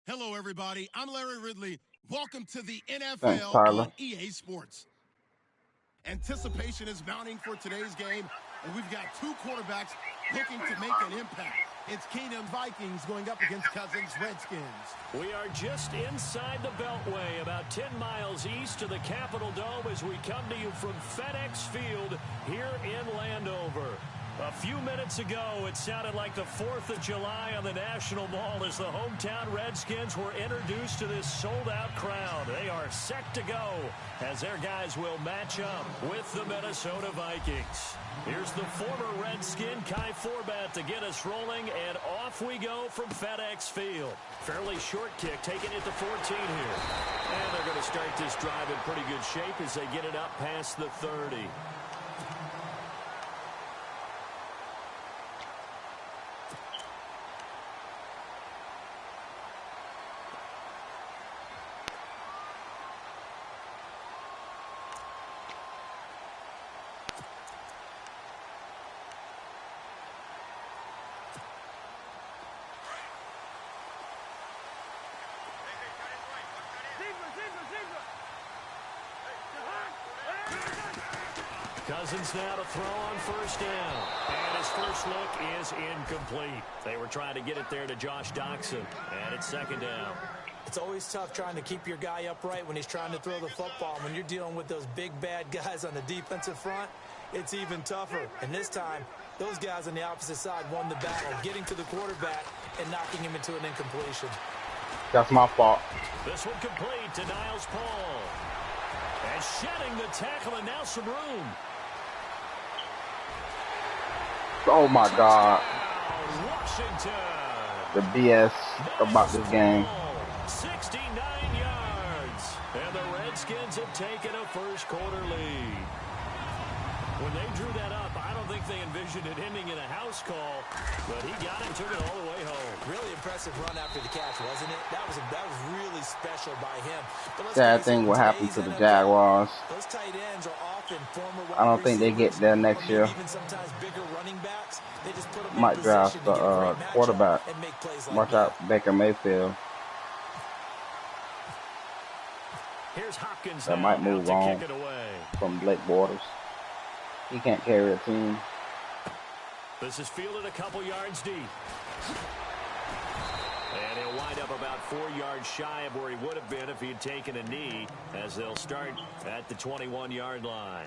Hello, everybody. I'm Larry Ridley. Welcome to the Thanks, NFL Tyler. on EA Sports. Anticipation is mounting for today's game, and we've got two quarterbacks looking to make an impact. It's Keenum Vikings going up against Cousins Redskins. We are just inside the Beltway, about 10 miles east of the Capitol Dome as we come to you from FedEx Field here in Landover. A few minutes ago, it sounded like the 4th of July on the National Mall as the hometown Redskins were introduced to this sold-out crowd. They are set to go as their guys will match up with the Minnesota Vikings. Here's the former Redskin, Kai Forbath, to get us rolling, and off we go from FedEx Field. Fairly short kick, taking it to 14 here. And they're going to start this drive in pretty good shape as they get it up past the 30. Cousins now to throw on first down. And his first look is incomplete. They were trying to get it there to Josh Doxson. And it's second down. It's always tough trying to keep your guy upright when he's trying to throw the football. When you're dealing with those big, bad guys on the defensive front, it's even tougher. And this time, those guys on the opposite side won the battle, getting to the quarterback and knocking him into an incompletion. That's my fault. This one complete to Niles Paul. And shedding the tackle, and now some room. Oh my God. Washington. The BS about this game. 69 yards. And the Redskins have taken a first quarter lead. When they drew that up, I don't think they envisioned it ending in a house call, but he got it and took it all the way home. Really impressive run after the catch, wasn't it? That was really special by him. Sad thing what happened to the Jaguars. Those tight ends are often former I don't think they get there next year. Even sometimes bigger running backs. They just put them Might draft the quarterback. Watch out, Baker Mayfield. Here's Hopkins that might move on from Blake Bortles. He can't carry a team. This is fielded a couple yards deep. And he'll wind up about 4 yards shy of where he would have been if he had taken a knee, as they'll start at the 21-yard line.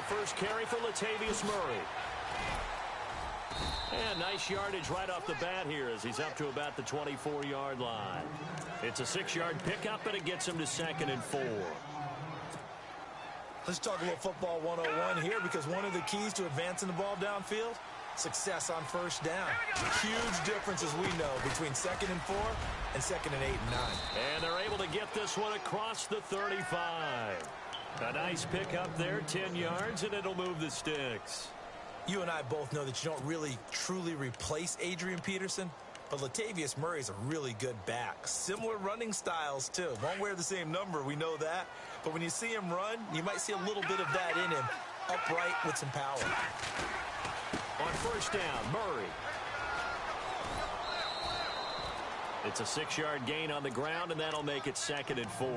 First carry for Latavius Murray. And nice yardage right off the bat here as he's up to about the 24-yard line. It's a 6-yard pickup, and it gets him to 2nd and 4. Let's talk a little football 101 here, because one of the keys to advancing the ball downfield, success on first down. Huge difference, as we know, between 2nd and 4 and 2nd and 8 and 9. And they're able to get this one across the 35. A nice pickup there, 10 yards, and it'll move the sticks. You and I both know that you don't really truly replace Adrian Peterson, but Latavius Murray is a really good back. Similar running styles, too. Won't wear the same number, we know that. But when you see him run, you might see a little bit of that in him, upright with some power. On first down, Murray. It's a 6-yard gain on the ground, and that'll make it 2nd and 4.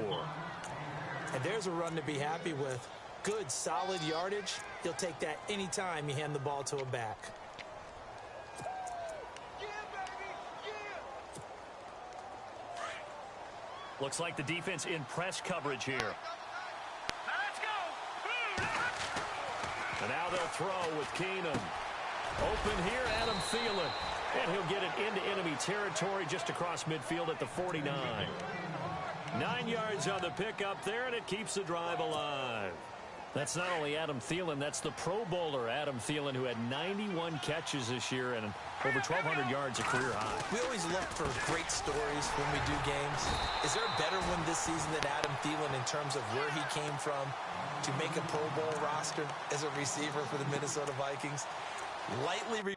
And there's a run to be happy with. Good, solid yardage. He'll take that anytime you hand the ball to a back. Yeah, baby. Yeah. Looks like the defense in press coverage here. Now let's go. And now they'll throw with Keenum. Open here, Adam Thielen. And he'll get it into enemy territory just across midfield at the 49. 9 yards on the pickup there, and it keeps the drive alive. That's not only Adam Thielen, that's the Pro Bowler Adam Thielen, who had 91 catches this year and over 1,200 yards, a career high. We always look for great stories when we do games. Is there a better one this season than Adam Thielen in terms of where he came from to make a Pro Bowl roster as a receiver for the Minnesota Vikings? Lightly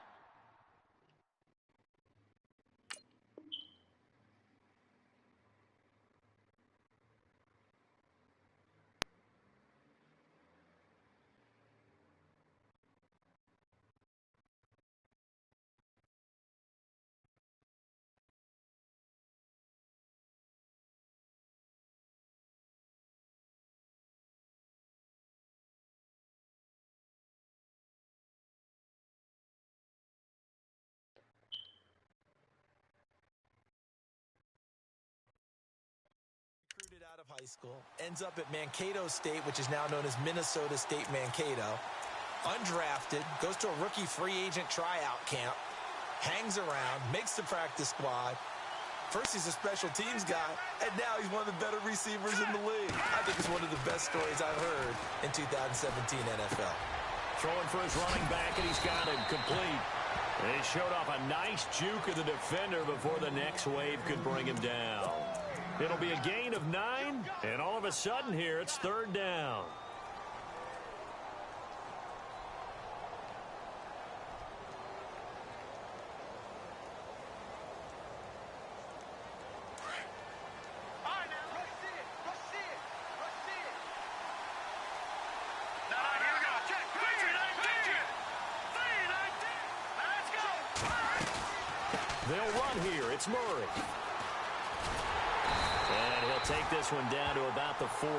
out of high school, ends up at Mankato State, which is now known as Minnesota State Mankato. Undrafted, goes to a rookie free agent tryout camp, hangs around, makes the practice squad. First, he's a special teams guy, and now he's one of the better receivers in the league. I think it's one of the best stories I've heard in 2017 NFL. Throwing for his running back, and he's got him complete. And he showed off a nice juke of the defender before the next wave could bring him down. It'll be a gain of 9, and all of a sudden here, it's 3rd down. They'll run here. It's Murray. And he'll take this one down to about the 40.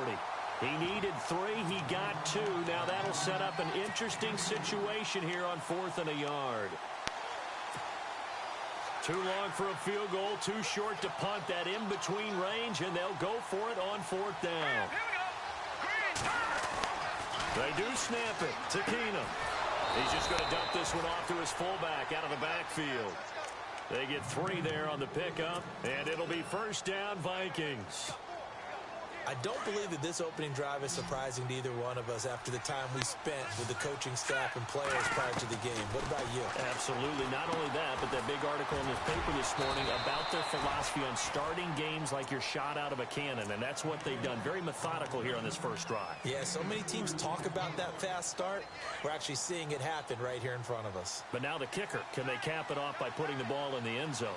He needed 3. He got 2. Now that'll set up an interesting situation here on 4th and a yard. Too long for a field goal. Too short to punt. That in-between range, and they'll go for it on 4th down. They do snap it to Keenum. He's just going to dump this one off to his fullback out of the backfield. They get 3 there on the pickup, and it'll be 1st down Vikings. I don't believe that this opening drive is surprising to either one of us after the time we spent with the coaching staff and players prior to the game. What about you? Absolutely. Not only that, but that big article in the paper this morning about their philosophy on starting games like you're shot out of a cannon, and that's what they've done. Very methodical here on this first drive. Yeah, so many teams talk about that fast start. We're actually seeing it happen right here in front of us. But now the kicker. Can they cap it off by putting the ball in the end zone?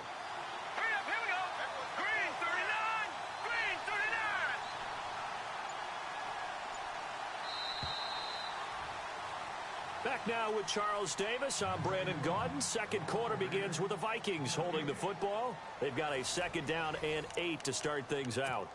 Back now with Charles Davis. I'm Brandon Gaudin. Second quarter begins with the Vikings holding the football. They've got a 2nd down and 8 to start things out.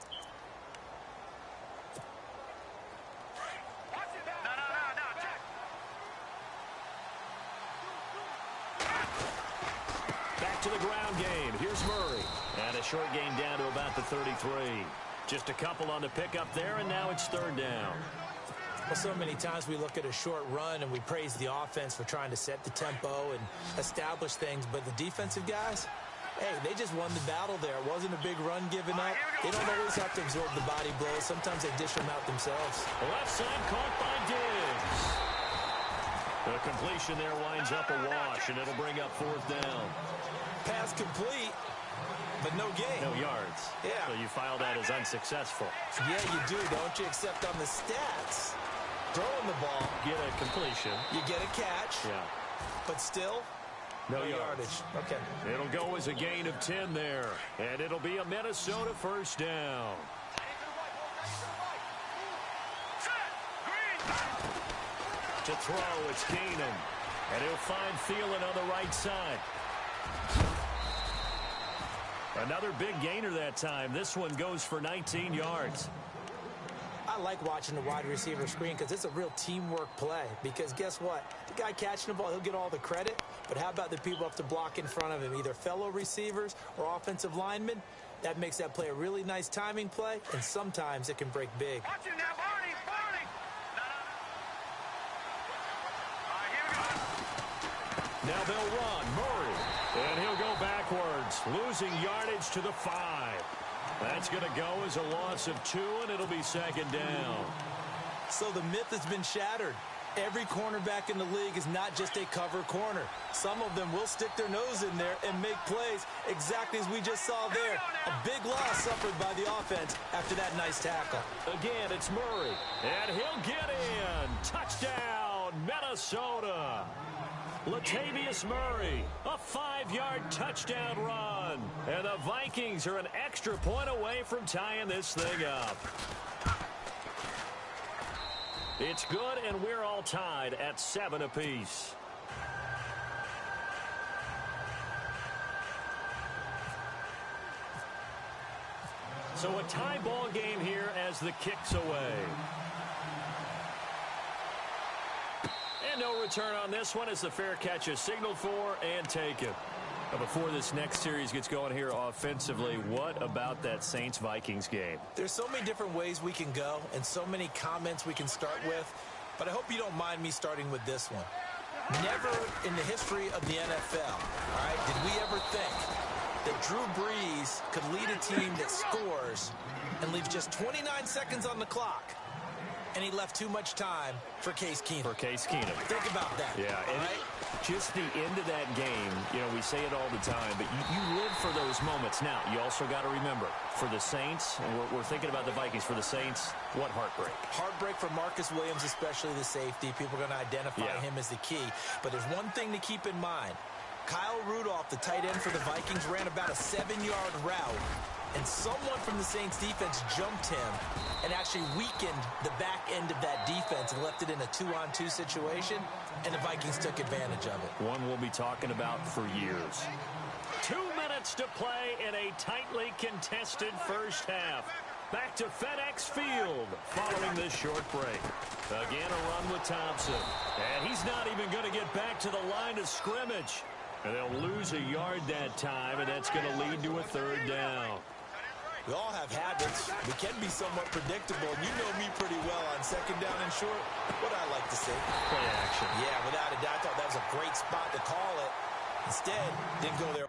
Back to the ground game. Here's Murray. And a short gain down to about the 33. Just a couple on the pickup there, and now it's 3rd down. Well, so many times we look at a short run and we praise the offense for trying to set the tempo and establish things, but the defensive guys, hey, they just won the battle there. It wasn't a big run given up. They don't always have to absorb the body blows. Sometimes they dish them out themselves. Left side caught by Diggs. The completion there winds up a wash, and it'll bring up 4th down. Pass complete, but no gain. No yards. Yeah. So you file that as unsuccessful. Yeah, you do, don't you? Except on the stats. Throwing the ball. Get a completion. You get a catch. Yeah. But still, no yardage. Okay. It'll go as a gain of 10 there. And it'll be a Minnesota 1st down. To throw, it's Keenum. And he'll find Thielen on the right side. Another big gainer that time. This one goes for 19 yards. I like watching the wide receiver screen because it's a real teamwork play. Because guess what? The guy catching the ball, he'll get all the credit. But how about the people who have to block in front of him, either fellow receivers or offensive linemen? That makes that play a really nice timing play, and sometimes it can break big. Watch him now, Barney! Barney! No. Now they'll run. Murray. And he'll go backwards, losing yardage to the 5. That's going to go as a loss of 2, and it'll be 2nd down. So the myth has been shattered. Every cornerback in the league is not just a cover corner. Some of them will stick their nose in there and make plays exactly as we just saw there. A big loss suffered by the offense after that nice tackle. Again, it's Murray, and he'll get in. Touchdown, Minnesota. Latavius Murray, a 5-yard touchdown run. And the Vikings are an extra point away from tying this thing up. It's good, and we're all tied at 7 apiece. So a tie ball game here as the kick's away. And no return on this one as the fair catch is signaled for and taken. Now before this next series gets going here offensively, what about that Saints-Vikings game? There's so many different ways we can go and so many comments we can start with, but I hope you don't mind me starting with this one. Never in the history of the NFL, all right, did we ever think that Drew Brees could lead a team that scores and leaves just 29 seconds on the clock, and he left too much time for Case Keenum. Think about that. Yeah, and right? Just the end of that game, you know, we say it all the time, but you live for those moments. Now, you also got to remember, for the Saints, and we're thinking about the Vikings, for the Saints, what heartbreak. Heartbreak for Marcus Williams, especially the safety. People are going to identify him as the key. But there's one thing to keep in mind. Kyle Rudolph, the tight end for the Vikings, ran about a 7-yard route, and someone from the Saints defense jumped him and actually weakened the back end of that defense and left it in a 2-on-2 situation, and the Vikings took advantage of it. One we'll be talking about for years. 2 minutes to play in a tightly contested first half. Back to FedEx Field following this short break. Again, a run with Thompson. And he's not even going to get back to the line of scrimmage. And they'll lose a yard that time, and that's going to lead to a 3rd down. We all have habits. We can be somewhat predictable, and you know me pretty well on 2nd down and short. What I like to see. Play action. Yeah, without a doubt. I thought that was a great spot to call it. Instead, didn't go there.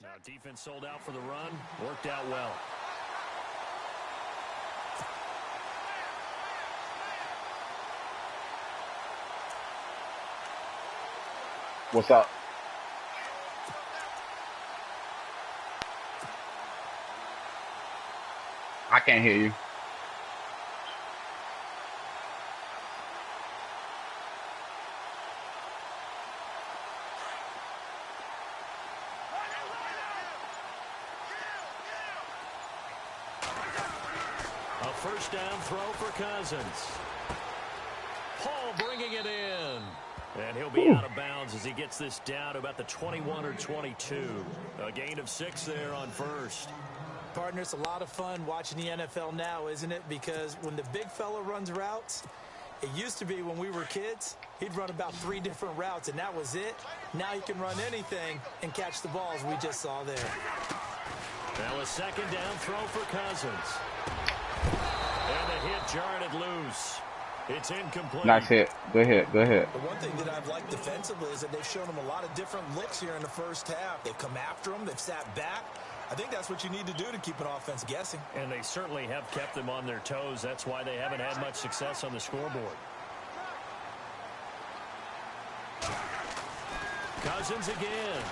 Now defense sold out for the run. Worked out well. What's up? I can't hear you. First down throw for Cousins. Paul bringing it in. And he'll be out of bounds as he gets this down to about the 21 or 22. A gain of 6 there on first. Partner, it's a lot of fun watching the NFL now, isn't it? Because when the big fella runs routes, it used to be when we were kids, he'd run about 3 different routes, and that was it. Now he can run anything and catch the balls we just saw there. Now a 2nd down throw for Cousins. And the hit jarred it loose. It's incomplete. Nice hit. Good hit. Good hit. The one thing that I've liked defensively is that they've shown them a lot of different looks here in the first half. They've come after them. They've sat back. I think that's what you need to do to keep an offense guessing. And they certainly have kept them on their toes. That's why they haven't had much success on the scoreboard. Cousins again.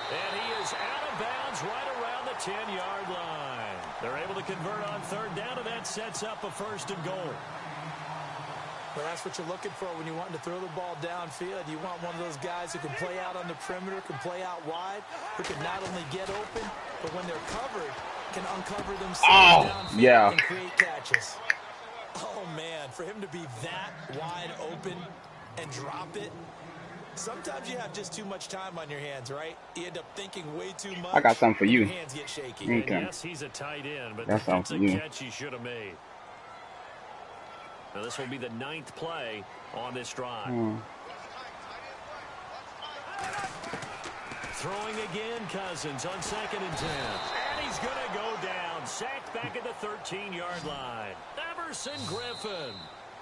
And he is out of bounds right around the 10-yard line. They're able to convert on 3rd down, and that sets up a 1st and goal. Well, that's what you're looking for when you want to throw the ball downfield. You want one of those guys who can play out on the perimeter, can play out wide, who can not only get open, but when they're covered, can uncover themselves downfield and create catches. Oh, man, for him to be that wide open and drop it, Sometimes you have just too much time on your hands, right? You end up thinking way too much. I got something for you. Your hands get shaky. And yes, he's a tight end, but That's that's something a for you. catch he should have made. Now this will be the 9th play on this drive. Throwing again, Cousins on 2nd and 10. And he's going to go down. Sacked back at the 13-yard line. Everson Griffin.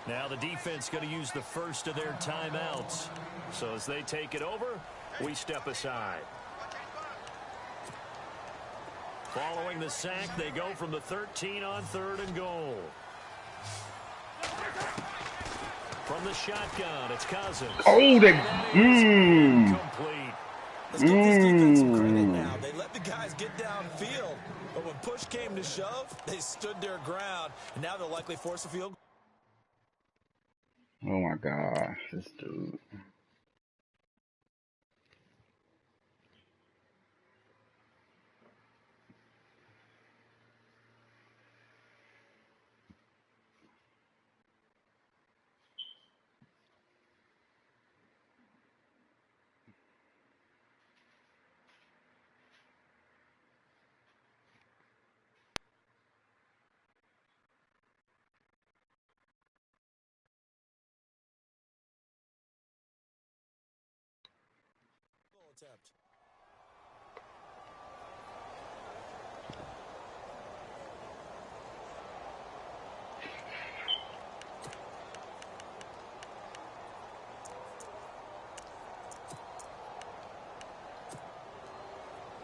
Now the defense going to use the first of their timeouts. So as they take it over, we step aside. Following the sack, they go from the 13 on 3rd and goal. From the shotgun, it's Cousins. Oh, they... Complete. Let's give this defense some credit now. They let the guys get downfield, but when push came to shove, they stood their ground, and now they'll likely force a field goal. Oh my gosh, this dude. Attempt.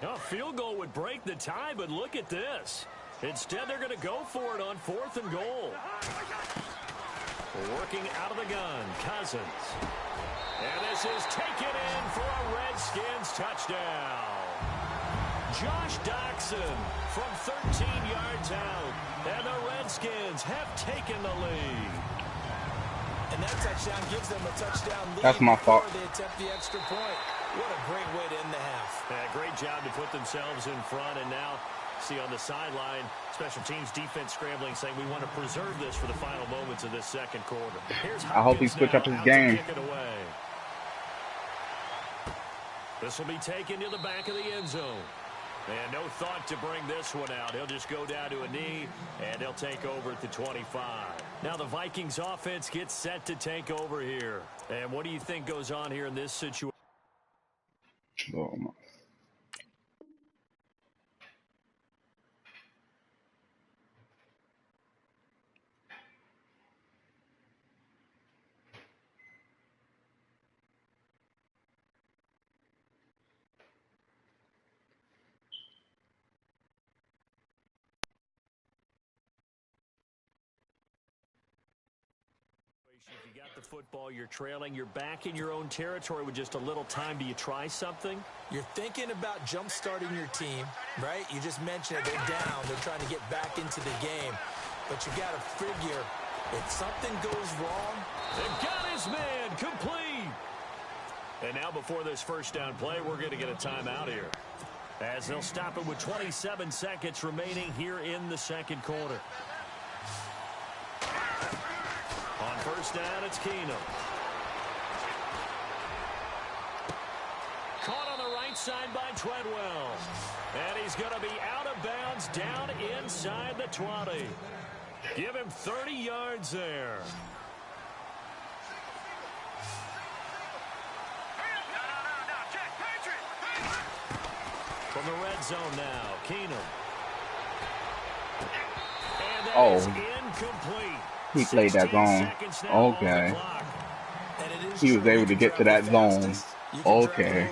A field goal would break the tie, but look at this. Instead, they're going to go for it on 4th and goal. Working out of the gun, Cousins. And this is taken in for a Redskins touchdown. Josh Doxson from 13 yards out. And the Redskins have taken the lead. And that touchdown gives them a touchdown lead. That's my fault. Before they attempt the extra point. What a great way to end the half. Yeah, great job to put themselves in front. And now, see on the sideline, special teams defense scrambling, saying we want to preserve this for the final moments of this second quarter. I hope he switch up his game. This will be taken to the back of the end zone. And no thought to bring this one out. He'll just go down to a knee, and they'll take over at the 25. Now the Vikings offense gets set to take over here. And what do you think goes on here in this situation? Oh my. If you got the football, you're trailing, you're back in your own territory with just a little time. Do you try something? You're thinking about jump-starting your team, right? You just mentioned it. They're down. They're trying to get back into the game. But you got to figure, if something goes wrong... They've got his man complete. And now before this first down play, we're going to get a timeout here. As they'll stop it with 27 seconds remaining here in the second quarter. On first down, it's Keenum. Caught on the right side by Treadwell. And he's going to be out of bounds down inside the 20. Give him 30 yards there. From the red zone now, Keenum. And that is incomplete. He played that zone. Okay. He was able to get to that zone. Okay.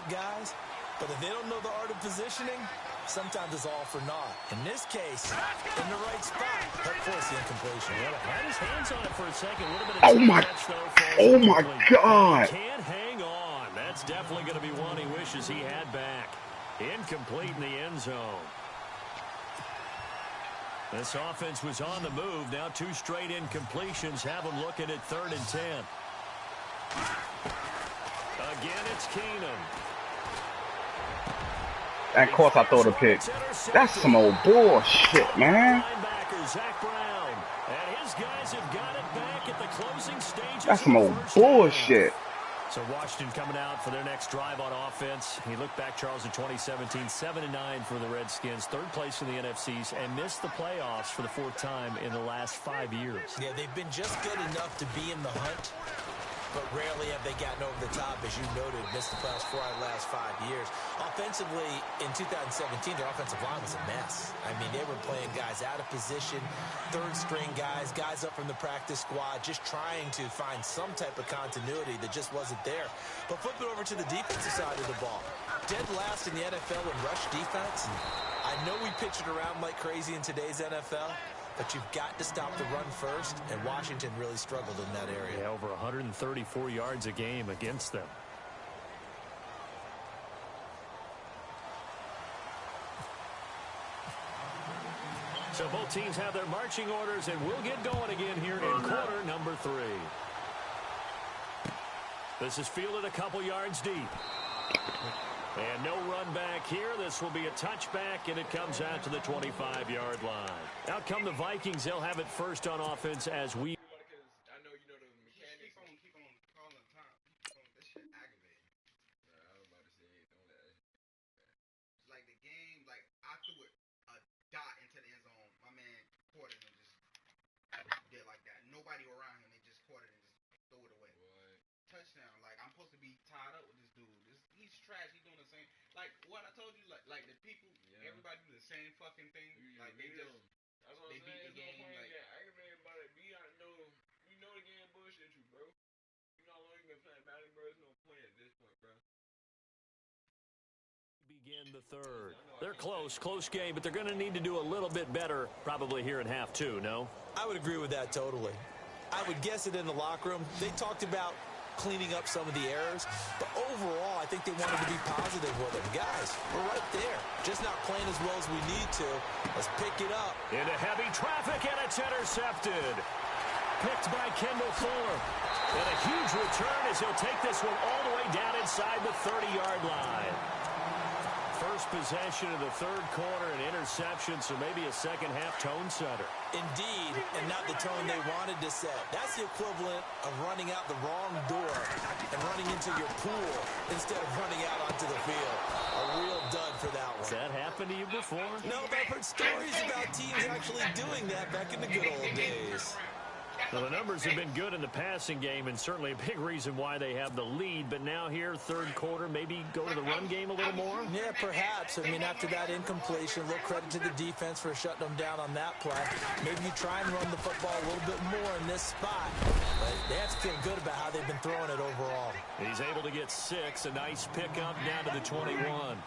Guys, but if they don't know the art of positioning, sometimes it's all for naught. In this case, in the right spot, help force the incompletion. Well, had his hands on it for a second. A little bit of oh my God. Can't hang on. That's definitely going to be one he wishes he had back. Incomplete in the end zone. This offense was on the move. Now 2 straight incompletions have them looking at 3rd and 10. Again, it's Keenum. And of course I throw the pick. That's some old bullshit, man. And his guys have got it back at the closing stages. That's some old bullshit. So Washington coming out for their next drive on offense. He looked back, Charles, in 2017, 7-9 for the Redskins, third place in the NFCs, and missed the playoffs for the fourth time in the last 5 years. Yeah, they've been just good enough to be in the hunt, but rarely have they gotten over the top, as you noted, missed the playoffs 4 out of the last 5 years. Offensively, in 2017, their offensive line was a mess. I mean, they were playing guys out of position, third-string guys up from the practice squad, just trying to find some type of continuity that just wasn't there. But flip it over to the defensive side of the ball. Dead last in the NFL in rush defense. I know we pitch it around like crazy in today's NFL, but you've got to stop the run first, and Washington really struggled in that area. Yeah, over 134 yards a game against them. So both teams have their marching orders, and we'll get going again here in quarter number 3. This is fielded a couple yards deep. And no run back here. This will be a touchback, and it comes out to the 25-yard line. Out come the Vikings. They'll have it first on offense as we... I know you know the mechanics. Keep on calling time. This shit aggravating. I was about to say, don't let that. Like the game, like I threw it a dot into the end zone. My man caught it and just did like that. Nobody around him. They just caught it and just threw it away. What? Touchdown. Like I'm supposed to be tied up with this dude. He's trash. He's doing the same. Like what I told you. Like the people. Yeah. Everybody do the same fucking thing. Like they just. That's what they beat the game. Like aggravated about it. You know the game bullshit you, bro. You know how long you been playing Madden, bro? There's no point at this point, bro. Begin the third. They're close game, but they're going to need to do a little bit better probably here in half 2, no? I would agree with that totally. I would guess it in the locker room. They talked about cleaning up some of the errors, but overall, I think they wanted to be positive with it. Guys, we're right there. Just not playing as well as we need to. Let's pick it up. Into heavy traffic, and it's intercepted. Picked by Kendall Fuller. And a huge return as he'll take this one all the way down inside the 30-yard line. First possession of the third quarter, an interception, so maybe a second-half tone setter. Indeed, and not the tone they wanted to set. That's the equivalent of running out the wrong door and running into your pool instead of running out onto the field. A real dud for that one. Has that happened to you before? No, but I've heard stories about teams actually doing that back in the good old days. Well, the numbers have been good in the passing game, and certainly a big reason why they have the lead. But now here, third quarter, maybe go to the run game a little more? Yeah, perhaps. I mean, after that incompletion, a little credit to the defense for shutting them down on that play. Maybe you try and run the football a little bit more in this spot. But they have to feel good about how they've been throwing it overall. He's able to get 6, a nice pickup down to the 21.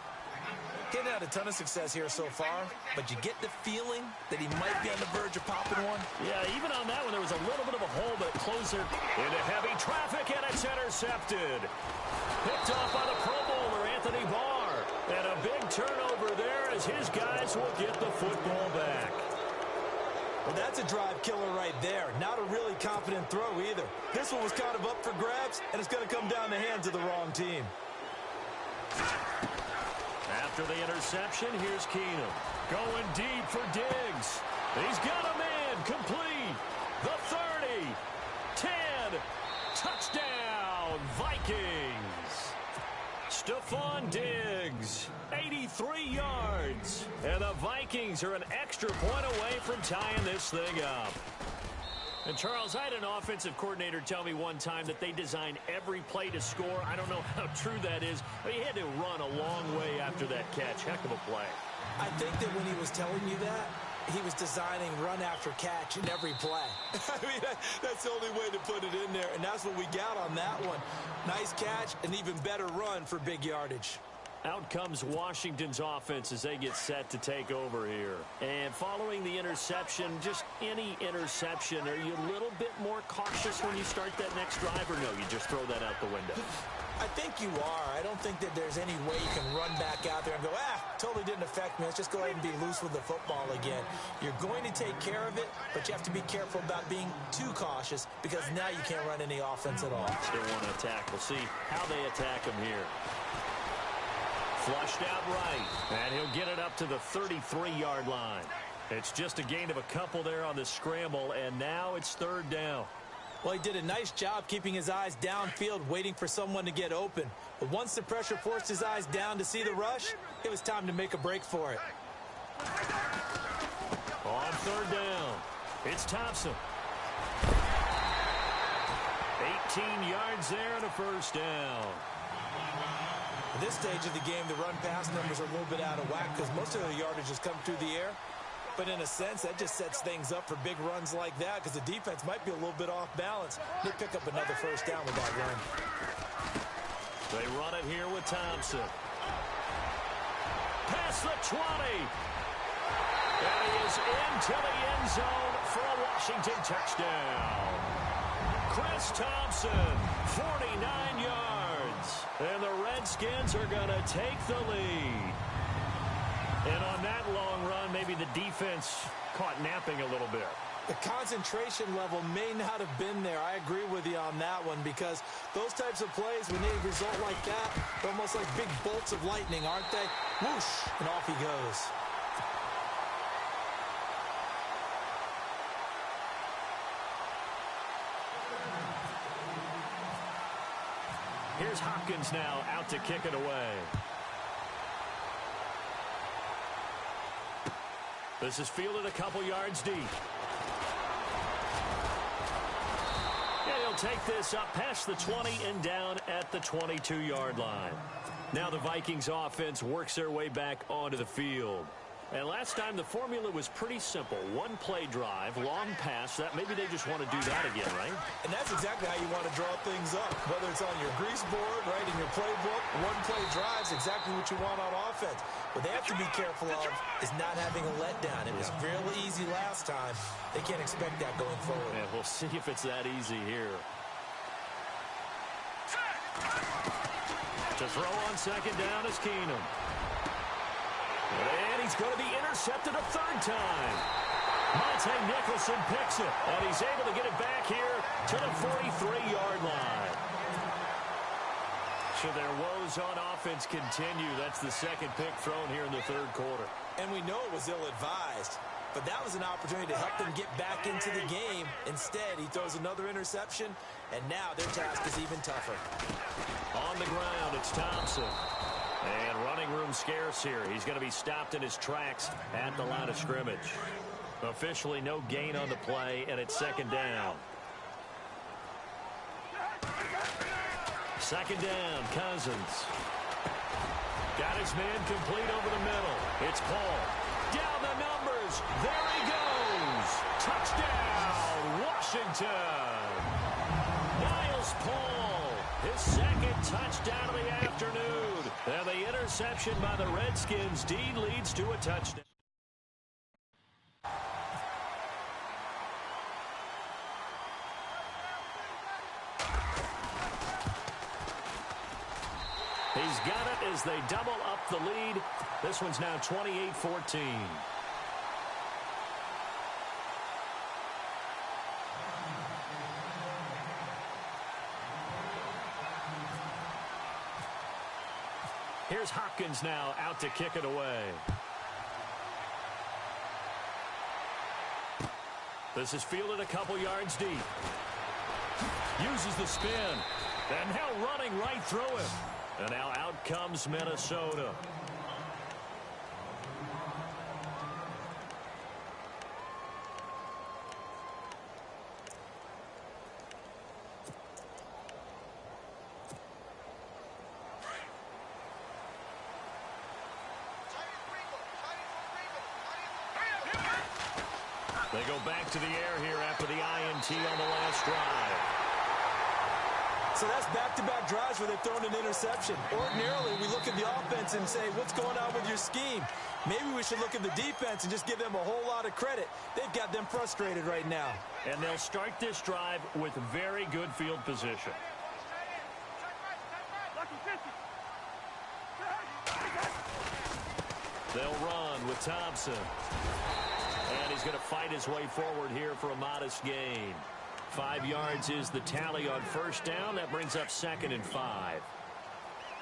Getting had a ton of success here so far, but you get the feeling that he might be on the verge of popping one. Yeah, even on that one, there was a little bit of a hole, but closer into heavy traffic, and it's intercepted. Picked off by the Pro Bowler, Anthony Barr. And a big turnover there as his guys will get the football back. Well, that's a drive killer right there. Not a really confident throw either. This one was kind of up for grabs, and it's going to come down the hands of the wrong team. After the interception, here's Keenum. Going deep for Diggs. He's got a man complete. The 30. 10. Touchdown, Vikings. Stephon Diggs, 83 yards. And the Vikings are an extra point away from tying this thing up. And, Charles, I had an offensive coordinator tell me one time that they design every play to score. I don't know how true that is, but he had to run a long way after that catch. Heck of a play. I think that when he was telling you that, he was designing run after catch in every play. I mean, that's the only way to put it in there, and that's what we got on that one. Nice catch, an even better run for big yardage. Out comes Washington's offense as they get set to take over here. And following the interception, just any interception, are you a little bit more cautious when you start that next drive, or no, you just throw that out the window? I think you are. I don't think that there's any way you can run back out there and go, totally didn't affect me. Let's just go ahead and be loose with the football again. You're going to take care of it, but you have to be careful about being too cautious because now you can't run any offense at all. Still want to attack. We'll see how they attack him here. Flushed out right, and he'll get it up to the 33-yard line. It's just a gain of a couple there on the scramble, and now it's third down. Well, he did a nice job keeping his eyes downfield, waiting for someone to get open. But once the pressure forced his eyes down to see the rush, it was time to make a break for it. On third down, it's Thompson. 18 yards there and a first down. At this stage of the game, the run-pass numbers are a little bit out of whack because most of the yardage has come through the air. But in a sense, that just sets things up for big runs like that because the defense might be a little bit off balance. They pick up another first down with that run. They run it here with Thompson. Past the 20. And he is into the end zone for a Washington touchdown. Chris Thompson, 49 yards. And the Redskins are going to take the lead. And on that long run, maybe the defense caught napping a little bit. The concentration level may not have been there. I agree with you on that one because those types of plays, when they result like that, they're almost like big bolts of lightning, aren't they? Whoosh, and off he goes. Here's Hopkins now out to kick it away. This is fielded a couple yards deep. And he'll take this up past the 20 and down at the 22-yard line. Now the Vikings offense works their way back onto the field. And last time the formula was pretty simple. One play drive, long pass. That maybe they just want to do that again, right? And that's exactly how you want to draw things up. Whether it's on your grease board, right, in your playbook, one play drive is exactly what you want on offense. What they have to be careful of is not having a letdown. It was fairly easy last time. They can't expect that going forward. Yeah, we'll see if it's that easy here. To throw on second down is Keenum. And he's going to be intercepted a third time. Monte Nicholson picks it, and he's able to get it back here to the 43-yard line. So their woes on offense continue. That's the second pick thrown here in the third quarter. And we know it was ill-advised, but that was an opportunity to help them get back into the game. Instead, he throws another interception, and now their task is even tougher. On the ground, it's Thompson. And running room scarce here. He's going to be stopped in his tracks at the line of scrimmage. Officially no gain on the play, and it's second down. Second down, Cousins. Got his man complete over the middle. It's Paul. Down the numbers. There he goes. Touchdown, Washington. Miles Paul, his second touchdown of the afternoon. And the interception by the Redskins. Dean leads to a touchdown. He's got it as they double up the lead. This one's now 28-14. Here's Hopkins now out to kick it away. This is fielded a couple yards deep. Uses the spin. And now running right through him. And now out comes Minnesota. They go back to the air here after the INT on the last drive. So that's back-to-back drives where they've thrown an interception. Ordinarily, we look at the offense and say, what's going on with your scheme? Maybe we should look at the defense and just give them a whole lot of credit. They've got them frustrated right now. And they'll start this drive with very good field position. They'll run with Thompson. And he's going to fight his way forward here for a modest gain. 5 yards is the tally on first down. That brings up 2nd and 5.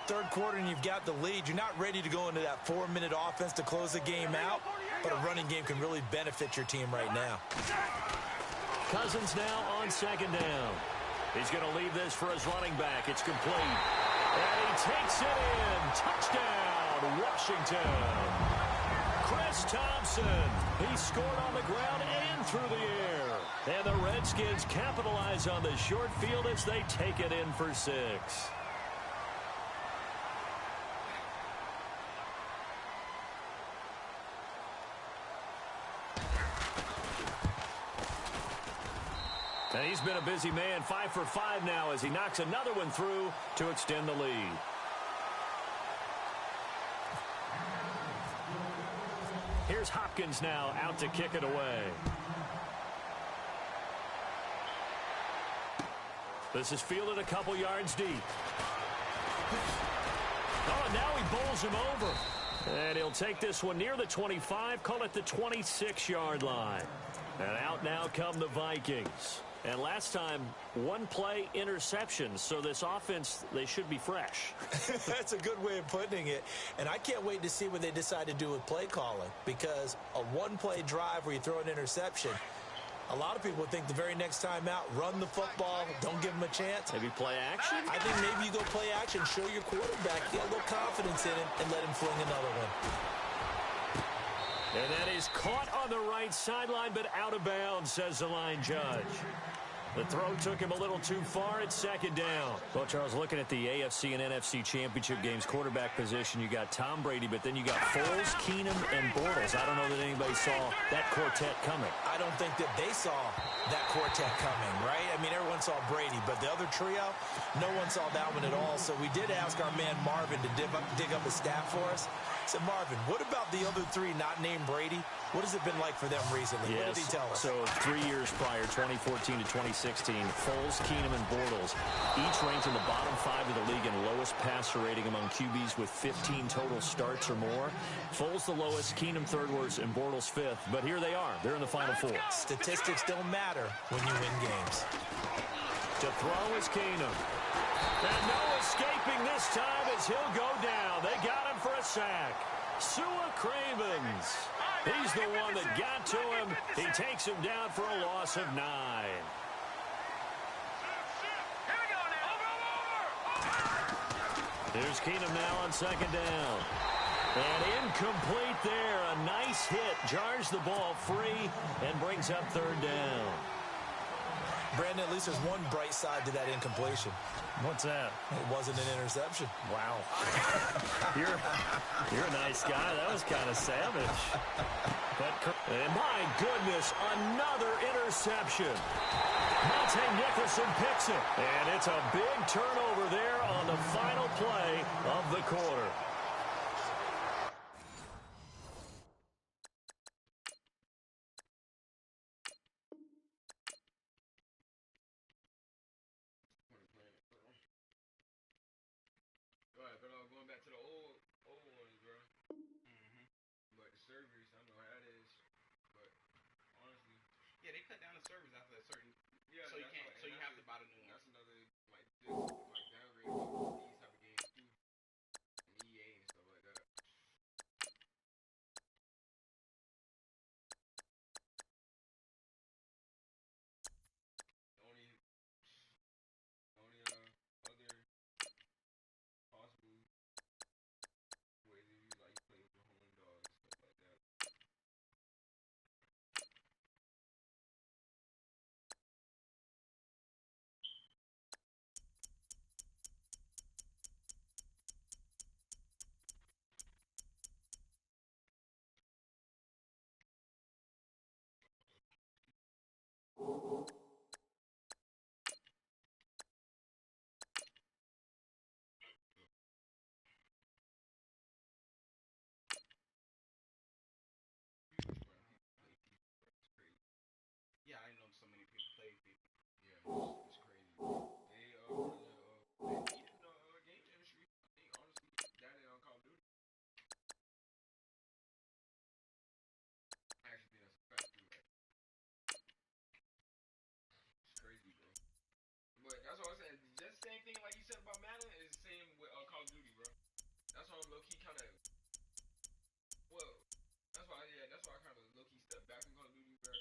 Third quarter and you've got the lead. You're not ready to go into that 4-minute offense to close the game out, but a running game can really benefit your team right now. Cousins now on second down. He's going to leave this for his running back. It's complete. And he takes it in. Touchdown, Washington. Chris Thompson. He scored on the ground and through the air. And the Redskins capitalize on the short field as they take it in for 6. And he's been a busy man, 5 for 5 now as he knocks another one through to extend the lead. Here's Hopkins now out to kick it away. This is fielded a couple yards deep. Oh, and now he bowls him over. And he'll take this one near the 25, call it the 26-yard line. And out now come the Vikings. And last time, one play interception. So this offense, they should be fresh. That's a good way of putting it. And I can't wait to see what they decide to do with play calling. Because a one-play drive where you throw an interception, a lot of people think the very next time out, run the football, don't give them a chance. Maybe play action? I think maybe you go play action, show your quarterback, get a little confidence in him, and let him fling another one. And that is caught on the right sideline, but out of bounds, says the line judge. The throw took him a little too far at second down. Well, Charles, looking at the AFC and NFC championship games, quarterback position, you got Tom Brady, but then you got Foles, Keenum, and Bortles. I don't know that anybody saw that quartet coming. I don't think that they saw that quartet coming, right? I mean, everyone saw Brady, but the other trio, no one saw that one at all. So we did ask our man Marvin to dig up a stat for us. I said, Marvin, what about the other three not named Brady? What has it been like for them recently? Yes. What did he tell us? So 3 years prior, 2014 to 2016, Foles, Keenum, and Bortles each ranked in the bottom 5 of the league in lowest passer rating among QBs with 15 total starts or more. Foles the lowest, Keenum third worst, and Bortles fifth. But here they are. They're in the Final Four. Statistics don't matter when you win games. To throw is Keenum. And no escaping this time as he'll go down. They got him for a sack. Sua Cravens. He's the one that got to him. He takes him down for a loss of 9. Here's Keenum now on second down. And incomplete there. A nice hit. Jars the ball free and brings up third down. Brandon, at least there's one bright side to that incompletion. What's that? It wasn't an interception. Wow. You're a nice guy. That was kind of savage. And my goodness, another interception. Monte Nicholson picks it. And it's a big turnover there on the final play of the quarter. Going back to the old ones, bro. But the servers, I don't know how that is. But honestly, yeah, they cut down the servers after a certain. Yeah, so you can't. So you have to buy the new one. That's another like downgrade of these type of games too, and EA and stuff like that. The only other possible ways if you like play with your home dogs stuff like that. Yeah, I know so many people play FIFA. Yeah, it's crazy. They even the game industry. I think honestly, that and on Call of Duty. I actually think that's a fact too. It's crazy, bro. But that's what I'm saying. Just the same thing like you said about Madden is the same with Call of Duty, bro. That's why I'm low key kind of. Well, that's why I kind of low key stepped back from Call of Duty, bro.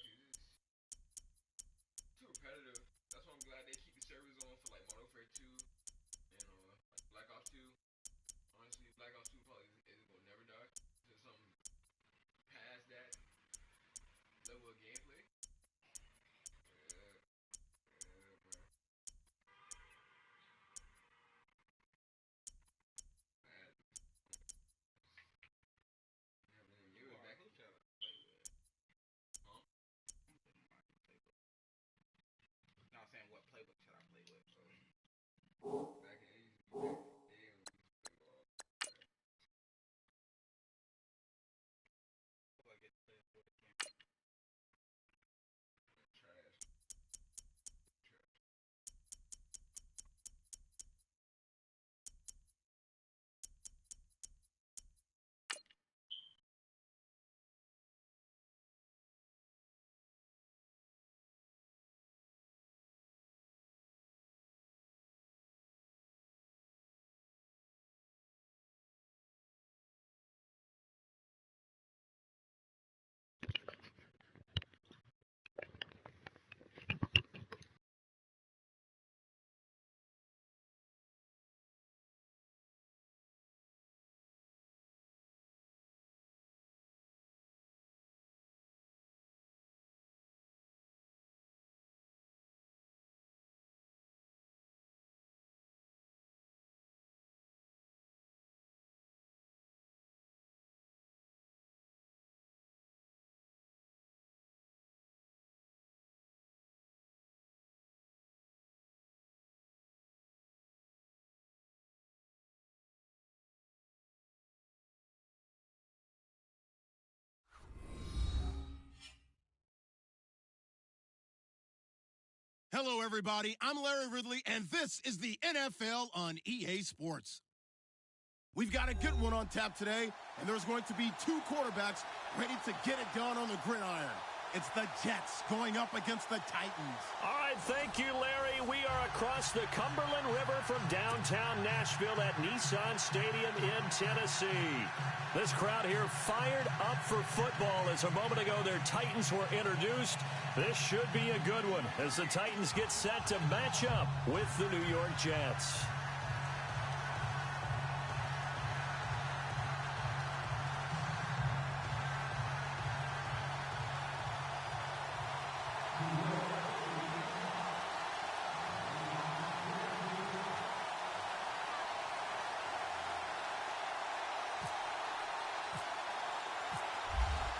Hello, everybody. I'm Larry Ridley, and this is the NFL on EA Sports. We've got a good one on tap today, and there's going to be two quarterbacks ready to get it done on the gridiron. It's the Jets going up against the Titans. All right, thank you, Larry. We are across the Cumberland River from downtown Nashville at Nissan Stadium in Tennessee. This crowd here fired up for football as a moment ago their Titans were introduced. This should be a good one as the Titans get set to match up with the New York Jets.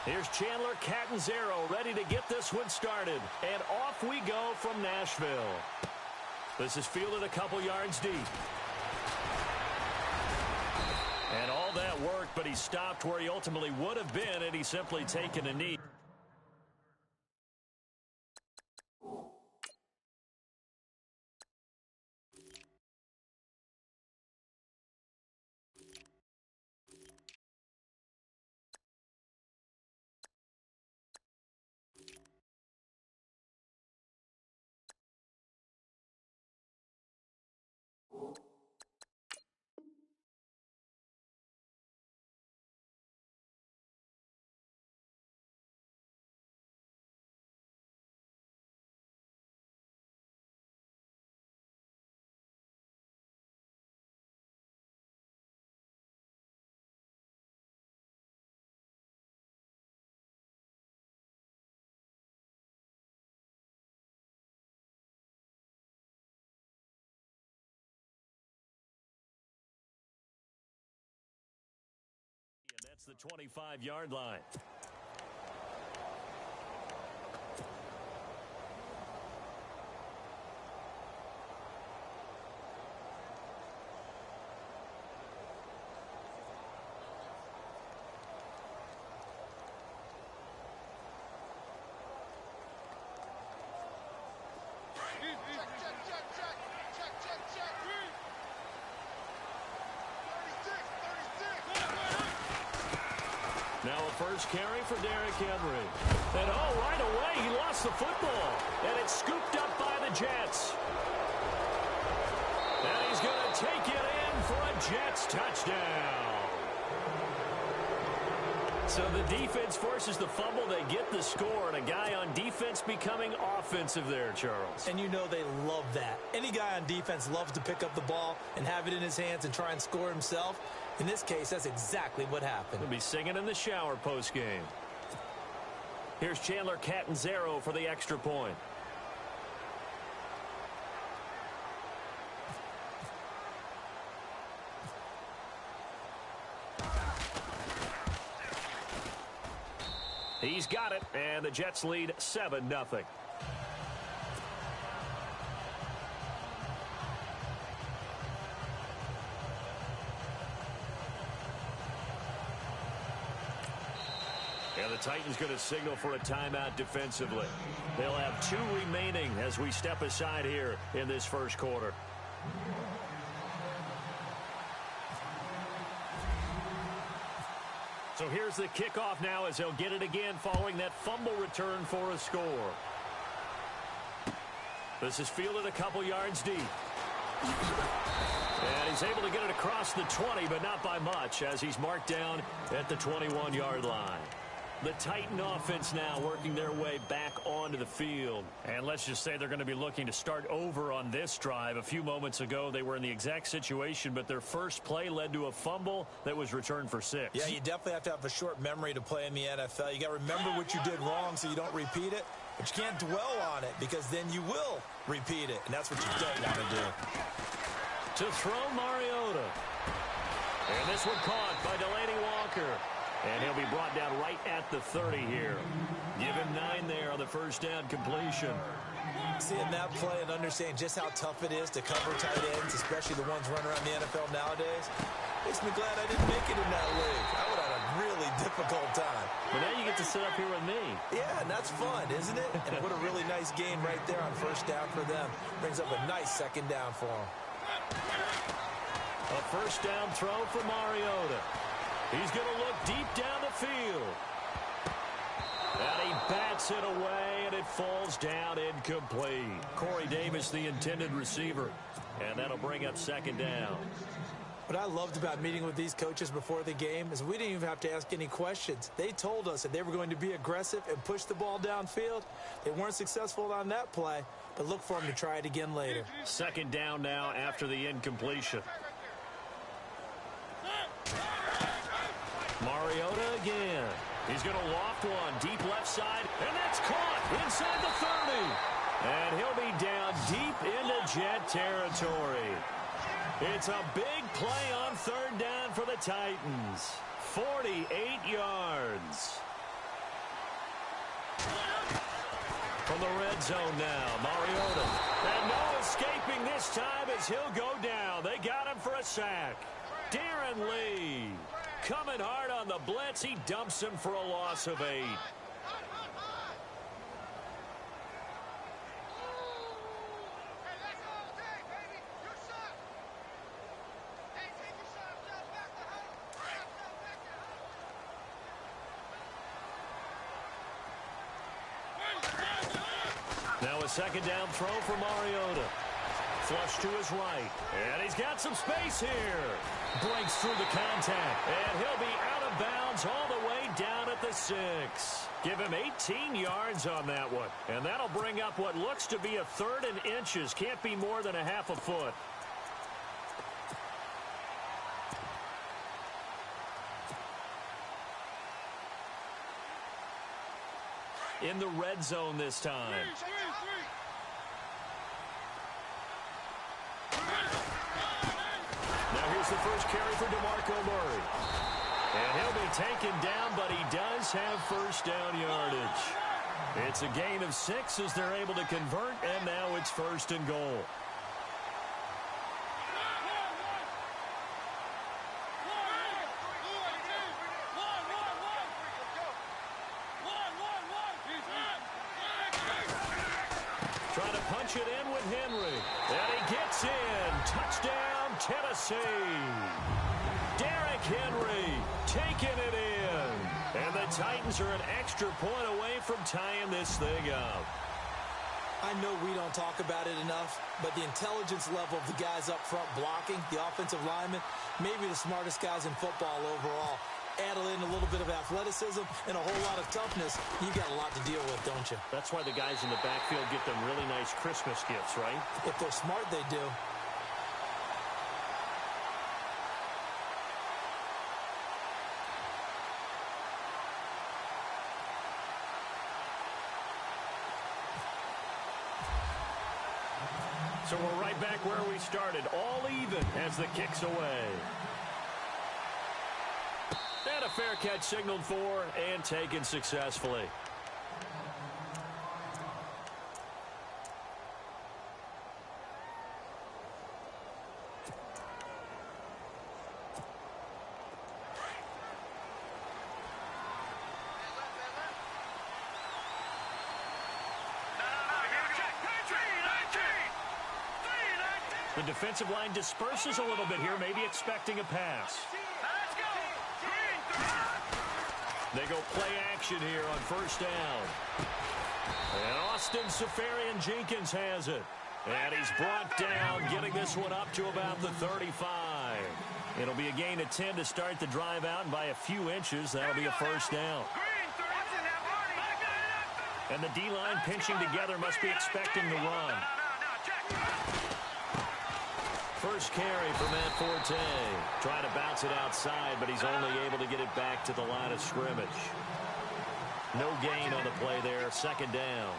Here's Chandler Catanzaro ready to get this one started. And off we go from Nashville. This is fielded a couple yards deep. And all that worked, but he stopped where he ultimately would have been had he simply taken a knee. That's the 25-yard line. Now a first carry for Derrick Henry. And right away he lost the football. And it's scooped up by the Jets. And he's going to take it in for a Jets touchdown. So the defense forces the fumble. They get the score. And a guy on defense becoming offensive there, Charles. And you know they love that. Any guy on defense loves to pick up the ball and have it in his hands and try and score himself. In this case, that's exactly what happened. He'll be singing in the shower postgame. Here's Chandler Catanzaro for the extra point. He's got it, and the Jets lead 7-0. Titans going to signal for a timeout defensively. They'll have 2 remaining as we step aside here in this first quarter. So here's the kickoff now as they'll get it again following that fumble return for a score. This is fielded a couple yards deep. And he's able to get it across the 20, but not by much as he's marked down at the 21-yard line. The Titan offense now working their way back onto the field. And let's just say they're going to be looking to start over on this drive. A few moments ago, they were in the exact situation, but their first play led to a fumble that was returned for 6. Yeah, you definitely have to have a short memory to play in the NFL. You got to remember what you did wrong so you don't repeat it. But you can't dwell on it because then you will repeat it. And that's what you don't want to do. To throw Mariota. And this one caught by Delaney Walker. And he'll be brought down right at the 30 here. Give him 9 there on the first down completion. Seeing that play and understanding just how tough it is to cover tight ends, especially the ones running around the NFL nowadays, makes me glad I didn't make it in that league. I would have had a really difficult time. But now you get to sit up here with me. Yeah, and that's fun, isn't it? And what a really nice game right there on first down for them. Brings up a nice second down for them. A first down throw for Mariota. He's going to look deep down the field. And he bats it away, and it falls down incomplete. Corey Davis, the intended receiver. And that'll bring up second down. What I loved about meeting with these coaches before the game is we didn't even have to ask any questions. They told us that they were going to be aggressive and push the ball downfield. They weren't successful on that play, but look for them to try it again later. Second down now after the incompletion. Mariota again. He's going to loft one deep left side, and that's caught inside the 30. And he'll be down deep into Jet territory. It's a big play on third down for the Titans. 48 yards. From the red zone now, Mariota. And no escaping this time as he'll go down. They got him for a sack. Darren Lee coming hard on the blitz. He dumps him for a loss of 8. Now a second down throw for Mariota. Flush to his right. And he's got some space here. Breaks through the contact. And he'll be out of bounds all the way down at the 6. Give him 18 yards on that one. And that'll bring up what looks to be a 3rd and inches. Can't be more than a half a foot. In the red zone this time. Now here's the first carry for DeMarco Murray. And he'll be taken down, but he does have first down yardage. It's a gain of 6 as they're able to convert, and now it's 1st and goal. Trying to punch it in with Henry. And he gets in. Touchdown, Tennessee. Derrick Henry taking it in. And the Titans are an extra point away from tying this thing up. I know we don't talk about it enough, but the intelligence level of the guys up front blocking, the offensive linemen, maybe the smartest guys in football overall. Add in a little bit of athleticism and a whole lot of toughness, you got a lot to deal with, don't you? That's why the guys in the backfield get them really nice Christmas gifts, right? If they're smart, they do. So we're right back where we started, all even as the kick's away. And a fair catch signaled for and taken successfully. The defensive line disperses a little bit here, maybe expecting a pass. Let's go. Green. They go play action here on first down. And Austin Safarian-Jenkins has it. And he's brought down, getting this one up to about the 35. It'll be a gain of 10 to start the drive out, and by a few inches, that'll be a first down. And the D-line pinching together must be expecting the run. First carry for Matt Forte. Trying to bounce it outside, but he's only able to get it back to the line of scrimmage. No gain on the play there. Second down.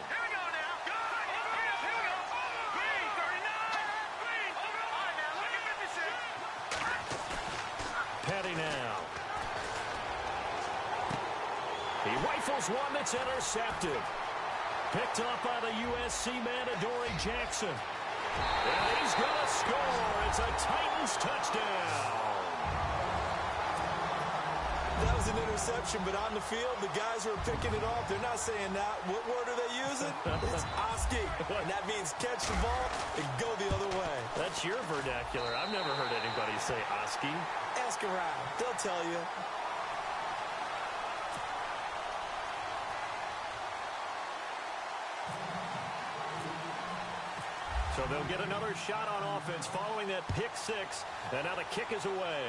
Petty now. He rifles one that's intercepted. Picked up by the USC man, Adoree Jackson. And he's going to score. It's a Titans touchdown. That was an interception, but on the field, the guys who are picking it off, they're not saying that. What word are they using? It's Oski. And that means catch the ball and go the other way. That's your vernacular. I've never heard anybody say Oski. Ask around. They'll tell you. So they'll get another shot on offense following that pick six. And now the kick is away.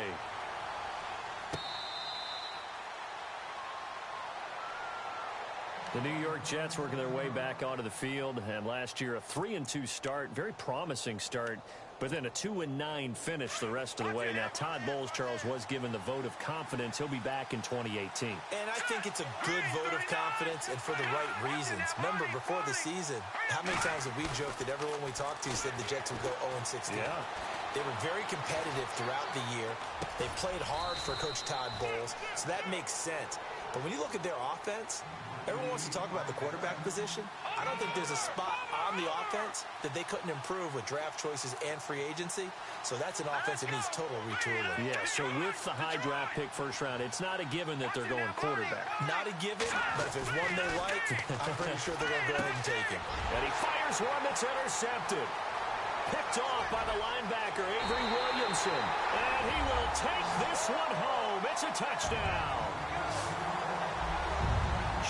The New York Jets working their way back onto the field. And last year, a 3-2 start. Very promising start. But then a 2-9 finish the rest of the way. Now, Todd Bowles, Charles, was given the vote of confidence. He'll be back in 2018. And I think it's a good vote of confidence and for the right reasons. Remember, before the season, how many times have we joked that everyone we talked to said the Jets would go 0-16? Yeah. They were very competitive throughout the year. They played hard for Coach Todd Bowles, so that makes sense. But when you look at their offense, everyone wants to talk about the quarterback position. I don't think there's a spot on the offense that they couldn't improve with draft choices and free agency. So that's an offense that needs total retooling. Yeah, so with the high draft pick first round, it's not a given that they're going quarterback. Not a given, but if there's one they like, I'm pretty sure they're going to go ahead and take him. And he fires one that's intercepted. Picked off by the linebacker, Avery Williamson. And he will take this one home. It's a touchdown.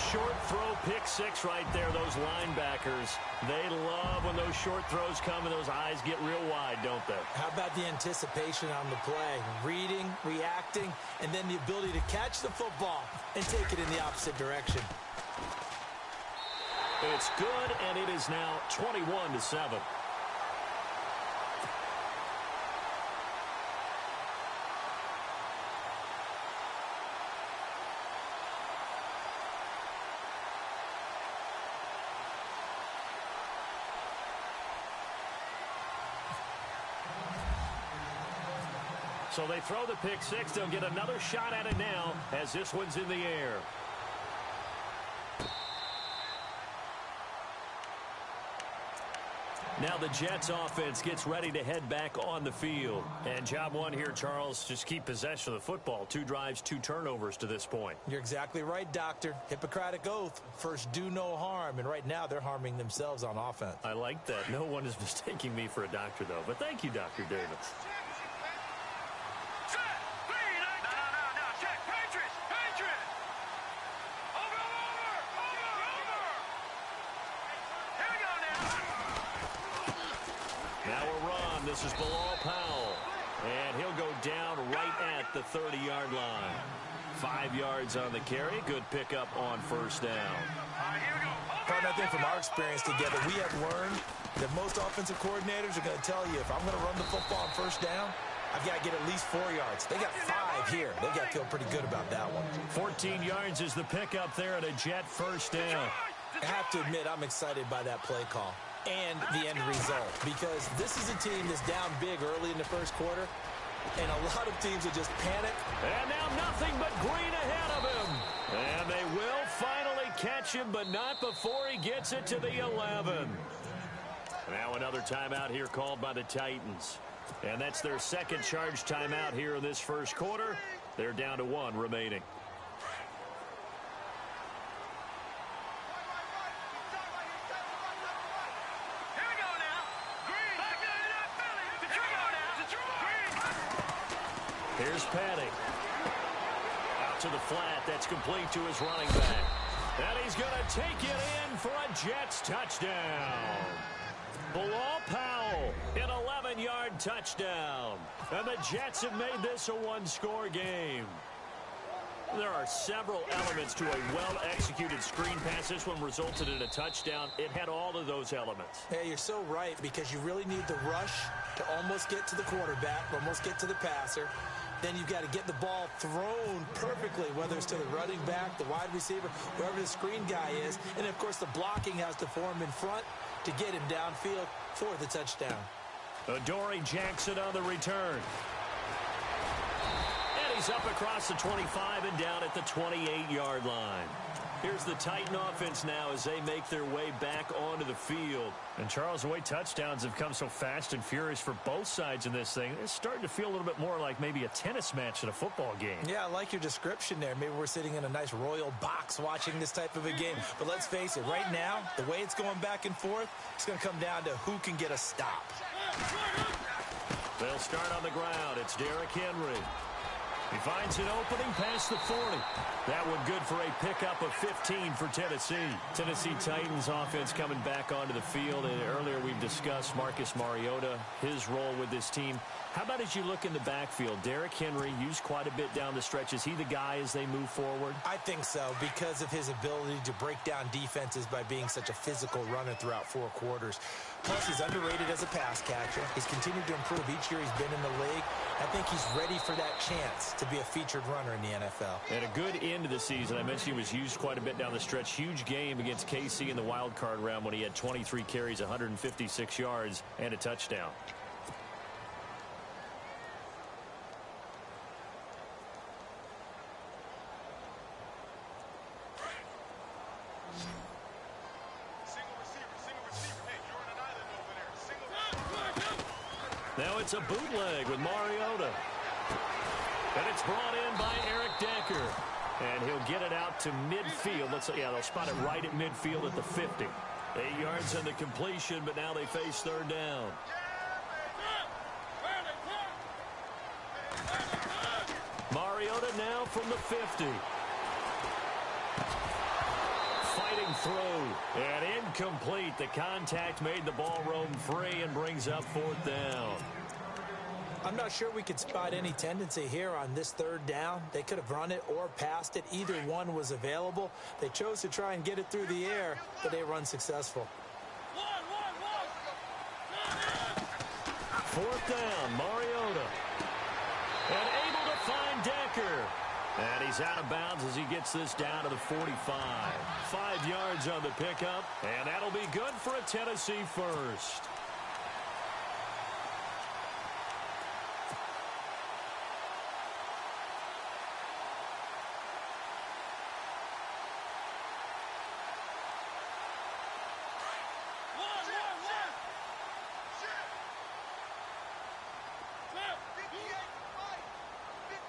Short throw, pick six right there. Those linebackers, they love when those short throws come and those eyes get real wide, don't they? How about the anticipation on the play? Reading, reacting, and then the ability to catch the football and take it in the opposite direction. It's good, and it is now 21-7. So they throw the pick six. They'll get another shot at it now as this one's in the air. Now the Jets offense gets ready to head back on the field. And job one here, Charles, just keep possession of the football. 2 drives, 2 turnovers to this point. You're exactly right, Doctor. Hippocratic oath. First, do no harm. And right now, they're harming themselves on offense. I like that. No one is mistaking me for a doctor, though. But thank you, Dr. Davis. This is Bilal Powell, and he'll go down right at the 30-yard line. 5 yards on the carry. Good pickup on first down. Partner, I think from our experience together, we have learned that most offensive coordinators are going to tell you, if I'm going to run the football on first down, I've got to get at least 4 yards. They got 5 here. They got to feel pretty good about that one. 14 yards is the pickup there at a Jet first down. I have to admit, I'm excited by that play call and the end result, because this is a team that's down big early in the first quarter, and a lot of teams will just panic. And now nothing but green ahead of him. And they will finally catch him, but not before he gets it to the 11. Now another timeout here called by the Titans. And that's their second charge timeout here in this first quarter. They're down to 1 remaining. Here's Petty. Out to the flat. That's complete to his running back. And he's going to take it in for a Jets touchdown. Bilal Powell, an 11-yard touchdown. And the Jets have made this a one-score game. There are several elements to a well-executed screen pass. This one resulted in a touchdown. It had all of those elements. Yeah, you're so right, because you really need the rush to almost get to the quarterback, almost get to the passer. Then you've got to get the ball thrown perfectly, whether it's to the running back, the wide receiver, wherever the screen guy is. And, of course, the blocking has to form in front to get him downfield for the touchdown. Adoree Jackson on the return. And he's up across the 25 and down at the 28-yard line. Here's the Titan offense now as they make their way back onto the field. And, Charles, the way touchdowns have come so fast and furious for both sides in this thing, it's starting to feel a little bit more like maybe a tennis match in a football game. Yeah, I like your description there. Maybe we're sitting in a nice royal box watching this type of a game. But let's face it, right now, the way it's going back and forth, it's going to come down to who can get a stop. They'll start on the ground. It's Derrick Henry. He finds an opening past the 40. That one good for a pickup of 15 for Tennessee. Tennessee Titans offense coming back onto the field. And earlier we've discussed Marcus Mariota, his role with this team. How about as you look in the backfield? Derrick Henry used quite a bit down the stretch. Is he the guy as they move forward? I think so, because of his ability to break down defenses by being such a physical runner throughout 4 quarters. Plus, he's underrated as a pass catcher. He's continued to improve each year he's been in the league. I think he's ready for that chance to be a featured runner in the NFL. And a good end of the season. I mentioned he was used quite a bit down the stretch. Huge game against KC in the wild card round when he had 23 carries, 156 yards, and a touchdown. Now it's a bootleg with Mariota. And it's brought in by Eric Decker. And he'll get it out to midfield. They'll spot it right at midfield at the 50. 8 yards on the completion, but now they face third down. Mariota now from the 50. Fighting through. And incomplete. The contact made the ball roam free and brings up fourth down. I'm not sure we could spot any tendency here on this third down. They could have run it or passed it. Either one was available. They chose to try and get it through the air, but they were unsuccessful. Fourth down, Mariota. And able to find Decker. And he's out of bounds as he gets this down to the 45. 5 yards on the pickup, and that'll be good for a Tennessee first.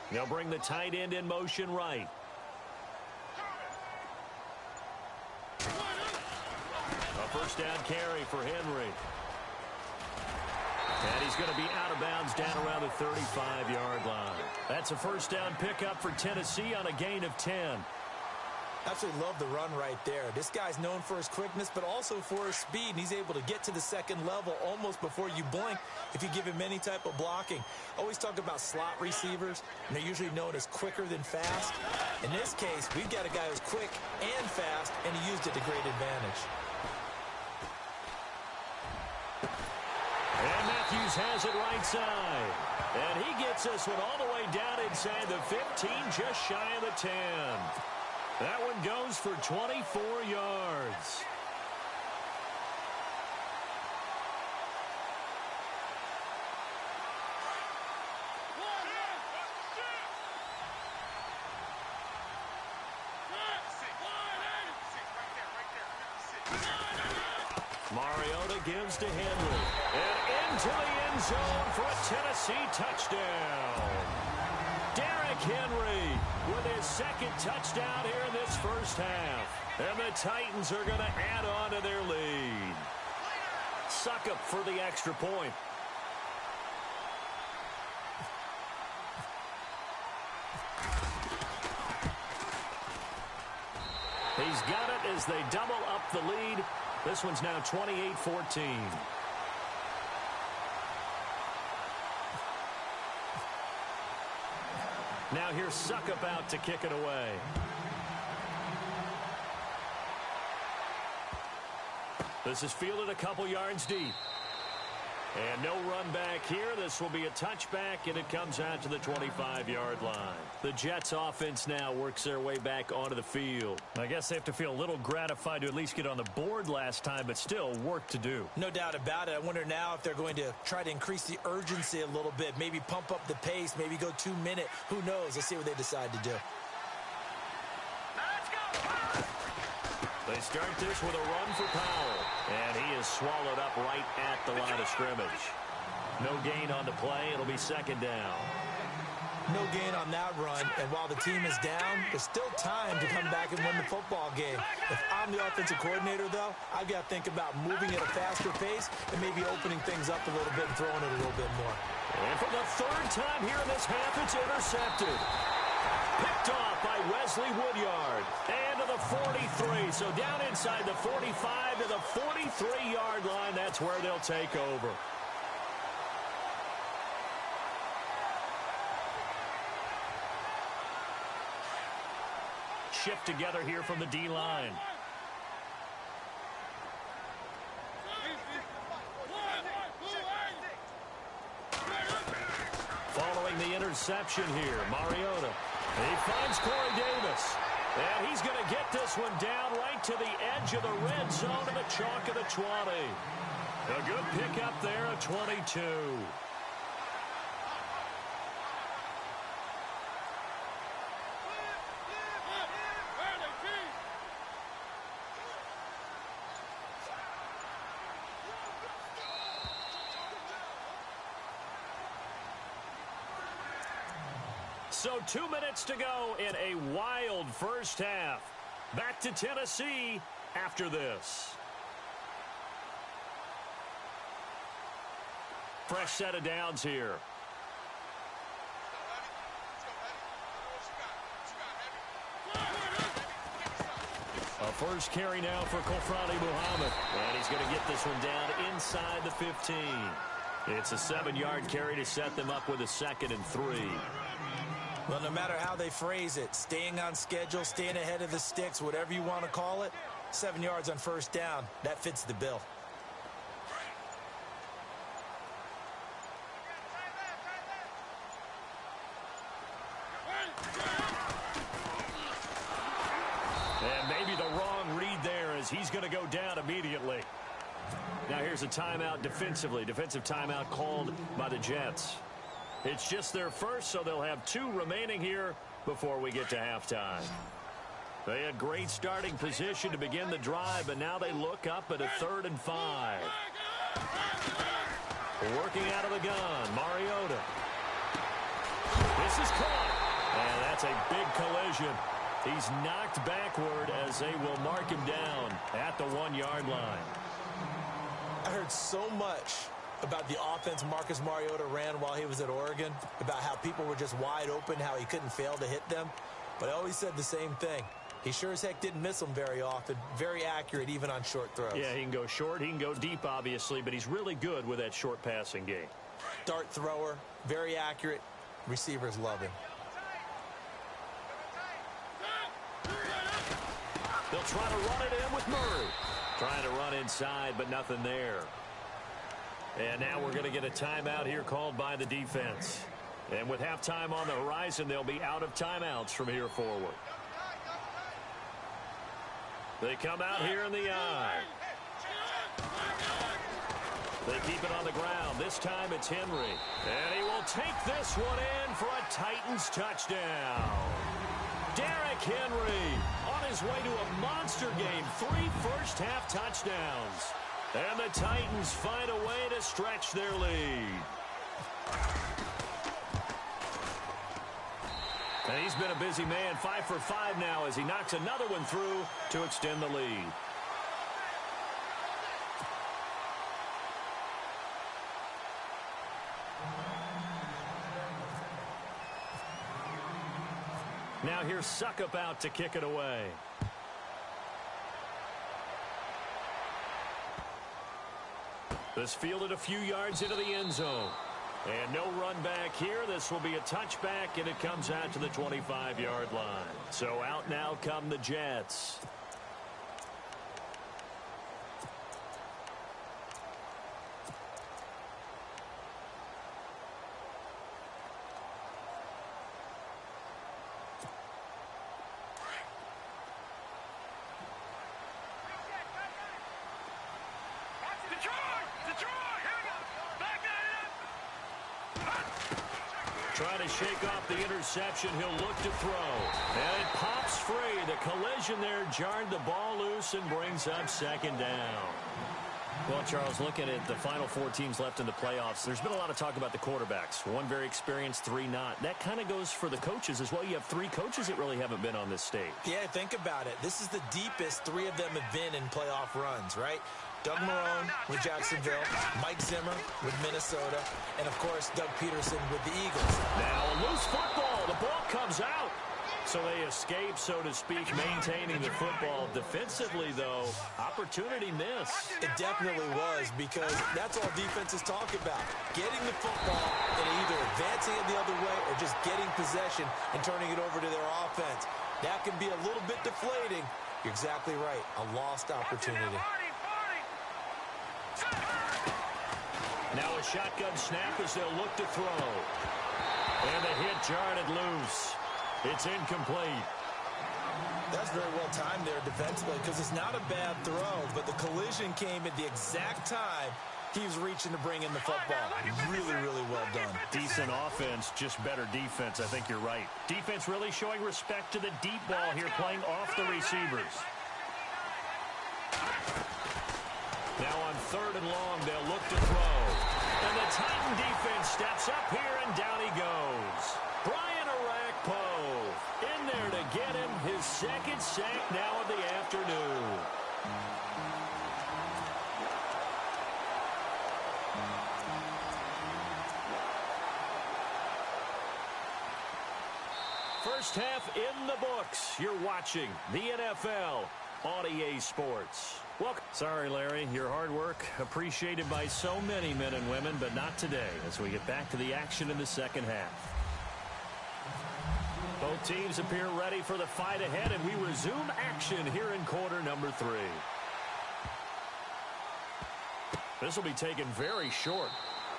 They'll bring the tight end in motion right. A first down carry for Henry. And he's going to be out of bounds down around the 35-yard line. That's a first down pickup for Tennessee on a gain of 10. Absolutely love the run right there. This guy's known for his quickness, but also for his speed. And he's able to get to the second level almost before you blink if you give him any type of blocking. Always talk about slot receivers, and they're usually known as quicker than fast. In this case, we've got a guy who's quick and fast, and he used it to great advantage. And Matthews has it right side. And he gets this one all the way down inside the 15, just shy of the 10. That one goes for 24 yards. Mariota gives to Henry. And into the end zone for a Tennessee touchdown. Derrick Henry with his second touchdown here in this first half. And the Titans are going to add on to their lead. Succop for the extra point. He's got it as they double up the lead. This one's now 28-14. Now here's Suckup out to kick it away. This is fielded a couple yards deep. And no run back here. This will be a touchback, and it comes out to the 25-yard line. The Jets offense now works their way back onto the field. I guess they have to feel a little gratified to at least get on the board last time, but still work to do. No doubt about it. I wonder now if they're going to try to increase the urgency a little bit, maybe pump up the pace, maybe go 2 minute. Who knows? Let's see what they decide to do. They start this with a run for Powell, and he is swallowed up right at the line of scrimmage. No gain on the play. It'll be second down. No gain on that run, and while the team is down, there's still time to come back and win the football game. If I'm the offensive coordinator, though, I've got to think about moving at a faster pace and maybe opening things up a little bit and throwing it a little bit more. And for the third time here in this half, it's intercepted. Picked off by Wesley Woodyard. And to the 43. So down inside the 45 to the 43-yard line. That's where they'll take over. Shift together here from the D-line. Following the interception here, Mariota. He finds Corey Davis. And he's going to get this one down right to the edge of the red zone to the chalk of the 20. A good pickup there at 22. So 2 minutes to go in a wild first half. Back to Tennessee after this. Fresh set of downs here. A first carry now for Kofrani Muhammad. And he's going to get this one down inside the 15. It's a 7-yard carry to set them up with a 2nd and 3. Well, no matter how they phrase it, staying on schedule, staying ahead of the sticks, whatever you want to call it, 7 yards on first down, that fits the bill. And maybe the wrong read there as he's going to go down immediately. Now here's a timeout defensively. Defensive timeout called by the Jets. It's just their first, so they'll have 2 remaining here before we get to halftime. They had great starting position to begin the drive, but now they look up at a 3rd and 5. Working out of the gun, Mariota. This is caught, and that's a big collision. He's knocked backward as they will mark him down at the 1-yard line. I heard so much about the offense Marcus Mariota ran while he was at Oregon, about how people were just wide open, how he couldn't fail to hit them. But I always said the same thing. He sure as heck didn't miss them very often. Very accurate even on short throws. Yeah, he can go short. He can go deep, obviously, but he's really good with that short passing game. Dart thrower, very accurate. Receivers love him. They'll try to run it in with Murray. Trying to run inside, but nothing there. And now we're going to get a timeout here called by the defense. And with halftime on the horizon, they'll be out of timeouts from here forward. They come out here in the eye. They keep it on the ground. This time it's Henry. And he will take this one in for a Titans touchdown. Derrick Henry on his way to a monster game. 3 first-half touchdowns. And the Titans find a way to stretch their lead. And he's been a busy man. 5 for 5 now as he knocks another one through to extend the lead. Now here's Suckup out to kick it away. This fielded a few yards into the end zone. And no run back here. This will be a touchback, and it comes out to the 25-yard line. So out now come the Jets. Trying to shake off the interception. He'll look to throw. And it pops free. The collision there jarred the ball loose and brings up second down. Well, Charles, looking at the final four teams left in the playoffs, there's been a lot of talk about the quarterbacks. One very experienced, three not. That kind of goes for the coaches as well. You have three coaches that really haven't been on this stage. Yeah, think about it. This is the deepest three of them have been in playoff runs, right? Doug Marrone with Jacksonville, Mike Zimmer with Minnesota, and, of course, Doug Peterson with the Eagles. Now a loose football. The ball comes out. So they escape, so to speak, maintaining the football. Defensively, though, opportunity missed. It definitely was, because that's all defenses talk about. Getting the football and either advancing it the other way or just getting possession and turning it over to their offense. That can be a little bit deflating. You're exactly right. A lost opportunity. Now a shotgun snap as they'll look to throw. And the hit jarred it loose. It's incomplete. That's very well timed there defensively, because it's not a bad throw, but the collision came at the exact time he was reaching to bring in the football. Really, really well done. Decent offense, just better defense. I think you're right. Defense really showing respect to the deep ball here, playing off the receivers. Now on 3rd and long, they'll look to throw. And the Titan defense steps up here, and down he goes. Brian Arakpo in there to get him his second sack now of the afternoon. First half in the books. You're watching the NFL on EA Sports. Welcome. Sorry, Larry. Your hard work appreciated by so many men and women, but not today as we get back to the action in the second half. Both teams appear ready for the fight ahead, and we resume action here in quarter number 3. This will be taken very short.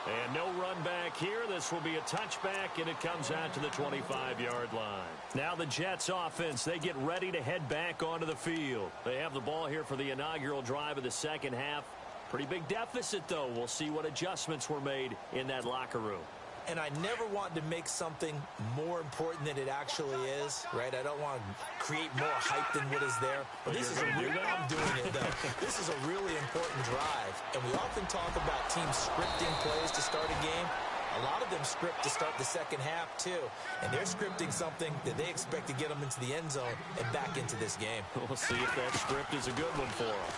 And no run back here. This will be a touchback, and it comes out to the 25-yard line. Now the Jets offense, they get ready to head back onto the field. They have the ball here for the inaugural drive of the second half. Pretty big deficit, though. We'll see what adjustments were made in that locker room. And I never want to make something more important than it actually is, right? I don't want to create more hype than what is there. But this is I'm doing it, though. This is a really important drive. And we often talk about teams scripting plays to start a game. A lot of them script to start the second half, too. And they're scripting something that they expect to get them into the end zone and back into this game. We'll see if that script is a good one for them.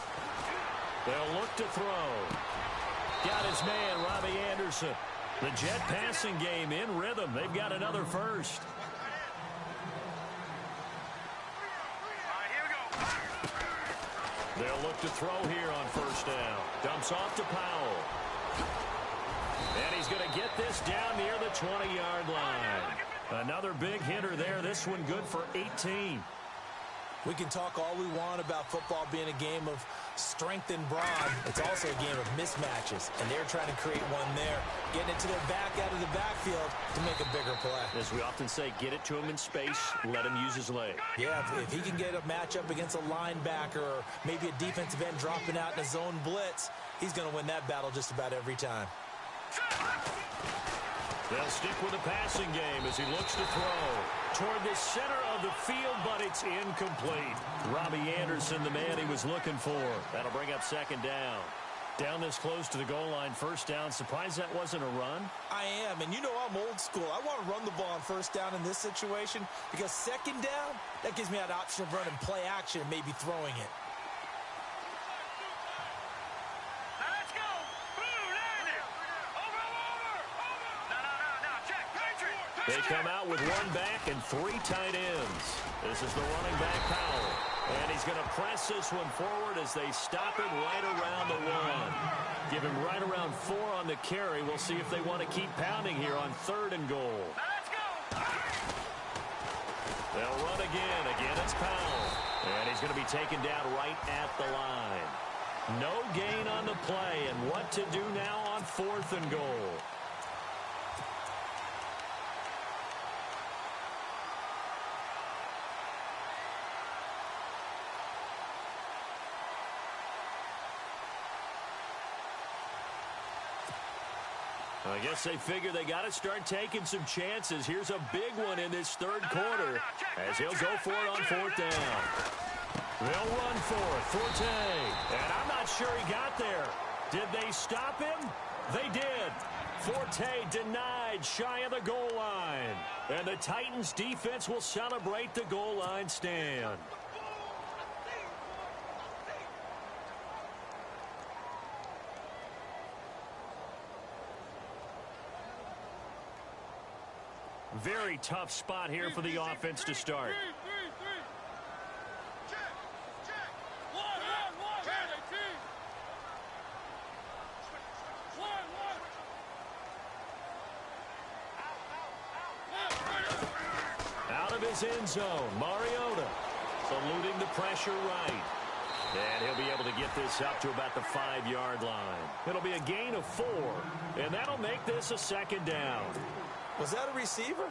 They'll look to throw. Got his man, Robbie Anderson. The Jet passing game in rhythm. They've got another first. They'll look to throw here on first down. Dumps off to Powell. And he's going to get this down near the 20-yard line. Another big hitter there. This one good for 18. We can talk all we want about football being a game of strength and brawn. It's also a game of mismatches, and they're trying to create one there, getting it to their back out of the backfield to make a bigger play. As we often say, get it to him in space, let him use his leg. Yeah, if he can get a matchup against a linebacker or maybe a defensive end dropping out in a zone blitz, he's going to win that battle just about every time. They'll stick with the passing game as he looks to throw toward the center of the field, but it's incomplete. Robbie Anderson, the man he was looking for. That'll bring up second down. Down this close to the goal line, first down. Surprised that wasn't a run? I am, and you know I'm old school. I want to run the ball on first down in this situation because second down, that gives me that option of running play action and maybe throwing it. Let's go. Blue landing. Over. No. Check. Patriot. They come out with one back and 3 tight ends. This is the running back, Powell. And he's going to press this one forward as they stop it right around the 1. Give him right around 4 on the carry. We'll see if they want to keep pounding here on 3rd and goal. They'll run again. Again, it's Powell. And he's going to be taken down right at the line. No gain on the play. And what to do now on 4th and goal? I guess they figure they got to start taking some chances. Here's a big one in this 3rd quarter as he'll go for it on 4th down. They'll run for it. Forte. And I'm not sure he got there. Did they stop him? They did. Forte denied shy of the goal line. And the Titans defense will celebrate the goal line stand. Very tough spot here for the offense to start. Out of his end zone, Mariota eluding the pressure right. And he'll be able to get this up to about the 5-yard line. It'll be a gain of 4, and that'll make this a 2nd down. Was that a receiver?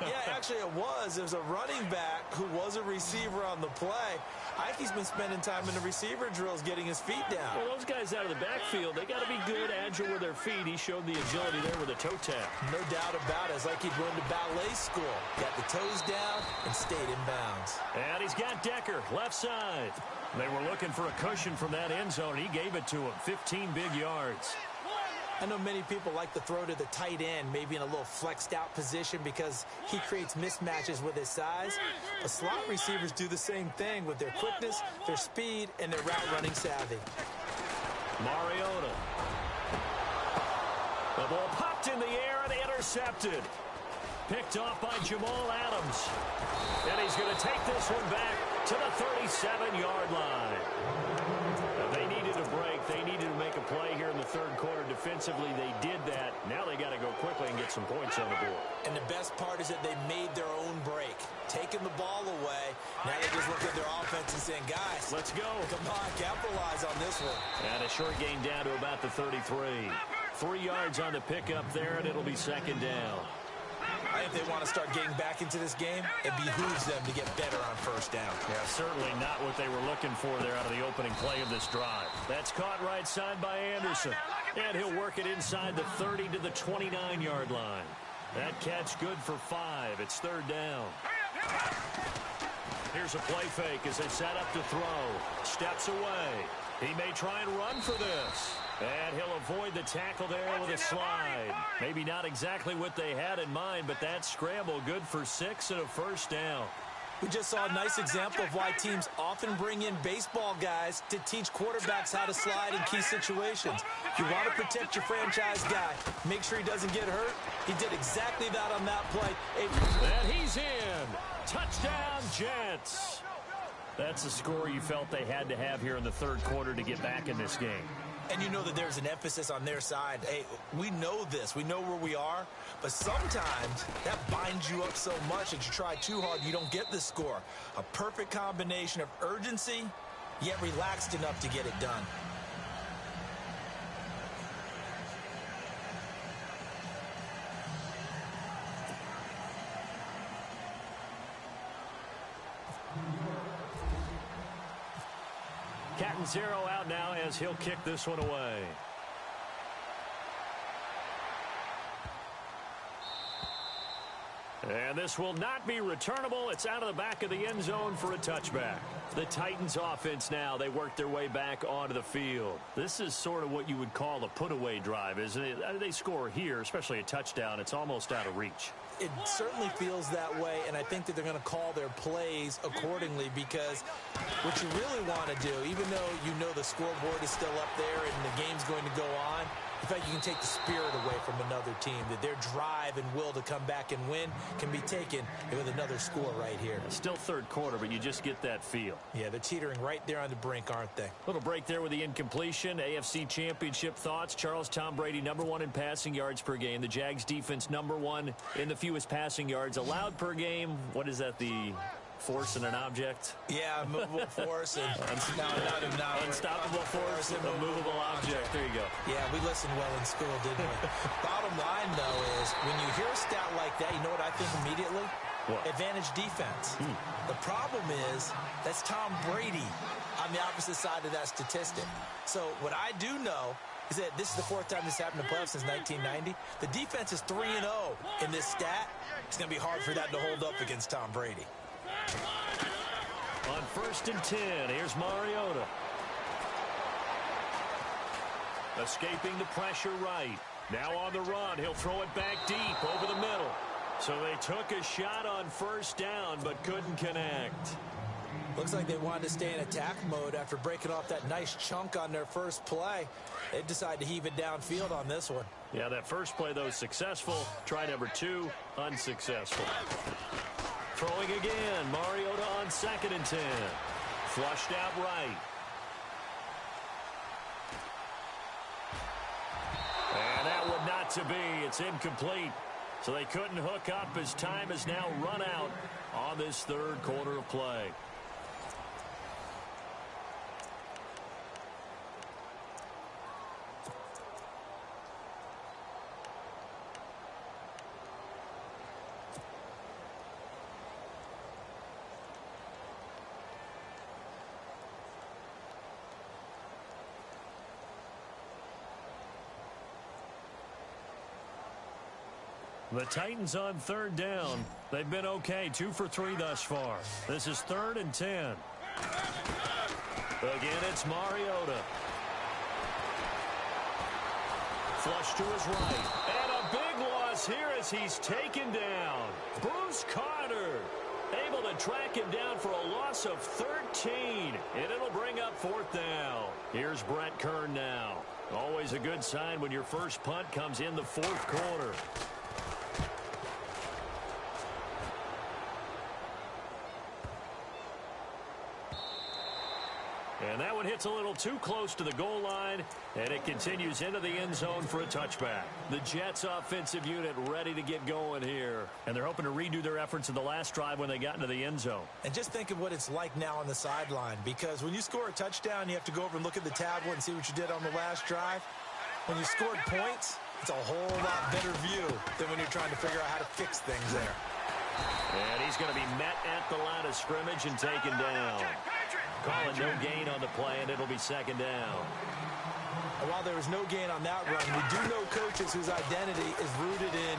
Yeah, actually it was. It was a running back who was a receiver on the play. Ike's been spending time in the receiver drills getting his feet down. Well, those guys out of the backfield, they got to be good, agile with their feet. He showed the agility there with a toe tap. No doubt about it. It's like he'd run to ballet school. Got the toes down and stayed in bounds. And he's got Decker, left side. They were looking for a cushion from that end zone. He gave it to him, 15 big yards. I know many people like to throw to the tight end, maybe in a little flexed out position because he creates mismatches with his size. But slot receivers do the same thing with their quickness, their speed, and their route running savvy. Mariota. The ball popped in the air and intercepted. Picked off by Jamal Adams. And he's going to take this one back to the 37-yard line. Now, they needed a break. They needed to make a play here in the 3rd quarter. Defensively, they did that. Now they got to go quickly and get some points on the board. And the best part is that they made their own break. Taking the ball away. Now they just look at their offense and saying, guys, let's go. Come on, capitalize on this one. And a short gain down to about the 33. 3 yards on the pickup there, and it'll be 2nd down. I think they want to start getting back into this game. It behooves them to get better on 1st down. Yeah, certainly not what they were looking for there out of the opening play of this drive. That's caught right side by Anderson. And he'll work it inside the 30 to the 29-yard line. That catch good for 5. It's 3rd down. Here's a play fake as they set up to throw. Steps away. He may try and run for this. And he'll avoid the tackle there with a slide. Maybe not exactly what they had in mind, but that scramble good for 6 and a 1st down. We just saw a nice example of why teams often bring in baseball guys to teach quarterbacks how to slide in key situations. You want to protect your franchise guy. Make sure he doesn't get hurt. He did exactly that on that play. And he's in. Touchdown, Jets. That's the score you felt they had to have here in the 3rd quarter to get back in this game. And you know that there's an emphasis on their side. Hey, we know this. We know where we are. But sometimes that binds you up so much that you try too hard, you don't get the score. A perfect combination of urgency, yet relaxed enough to get it done. Catanzaro out now as he'll kick this one away. And this will not be returnable. It's out of the back of the end zone for a touchback. The Titans offense now, they work their way back onto the field. This is sort of what you would call a put-away drive, isn't it? They score here, especially a touchdown. It's almost out of reach. It certainly feels that way, and I think that they're going to call their plays accordingly because what you really want to do, even though you know the scoreboard is still up there and the game's going to go on, in fact, you can take the spirit away from another team, that their drive and will to come back and win can be taken with another score right here. Still third quarter, but you just get that feel. Yeah, they're teetering right there on the brink, aren't they? Little break there with the incompletion. AFC Championship thoughts. Charles, Tom Brady, #1 in passing yards per game. The Jags defense, #1 in the fewest passing yards allowed per game. What is that, the force and an object? Yeah, movable force and unstoppable force and a movable object. There you go. Yeah, we listened well in school, didn't we? Bottom line, though, is when you hear a stat like that, you know what I think immediately? What? Advantage defense. The problem is that's Tom Brady on the opposite side of that statistic. So what I do know is that this is the 4th time this happened in the playoffs since 1990. The defense is 3-0 in this stat. It's going to be hard for that to hold up against Tom Brady. On 1st and 10, here's Mariota. Escaping the pressure right. Now on the run, he'll throw it back deep over the middle. So they took a shot on 1st down, but couldn't connect. Looks like they wanted to stay in attack mode after breaking off that nice chunk on their first play. They decided to heave it downfield on this one. Yeah, that first play, though, successful. Try number 2, unsuccessful. Throwing again, Mariota on 2nd and 10. Flushed out right. And that one not to be. It's incomplete. So they couldn't hook up as time has now run out on this 3rd quarter of play. The Titans on 3rd down. They've been okay, 2 for 3 thus far. This is 3rd and 10. Again, it's Mariota. Flush to his right. And a big loss here as he's taken down. Bruce Carter able to track him down for a loss of 13. And it'll bring up 4th down. Here's Brett Kern now. Always a good sign when your first punt comes in the 4th quarter. And that one hits a little too close to the goal line, and it continues into the end zone for a touchback. The Jets offensive unit ready to get going here. And they're hoping to redo their efforts in the last drive when they got into the end zone. And just think of what it's like now on the sideline, because when you score a touchdown, you have to go over and look at the tablet and see what you did on the last drive. When you scored points, it's a whole lot better view than when you're trying to figure out how to fix things there. And he's going to be met at the line of scrimmage and taken down. Calling no gain on the play, and it'll be 2nd down. And while there was no gain on that run, we do know coaches whose identity is rooted in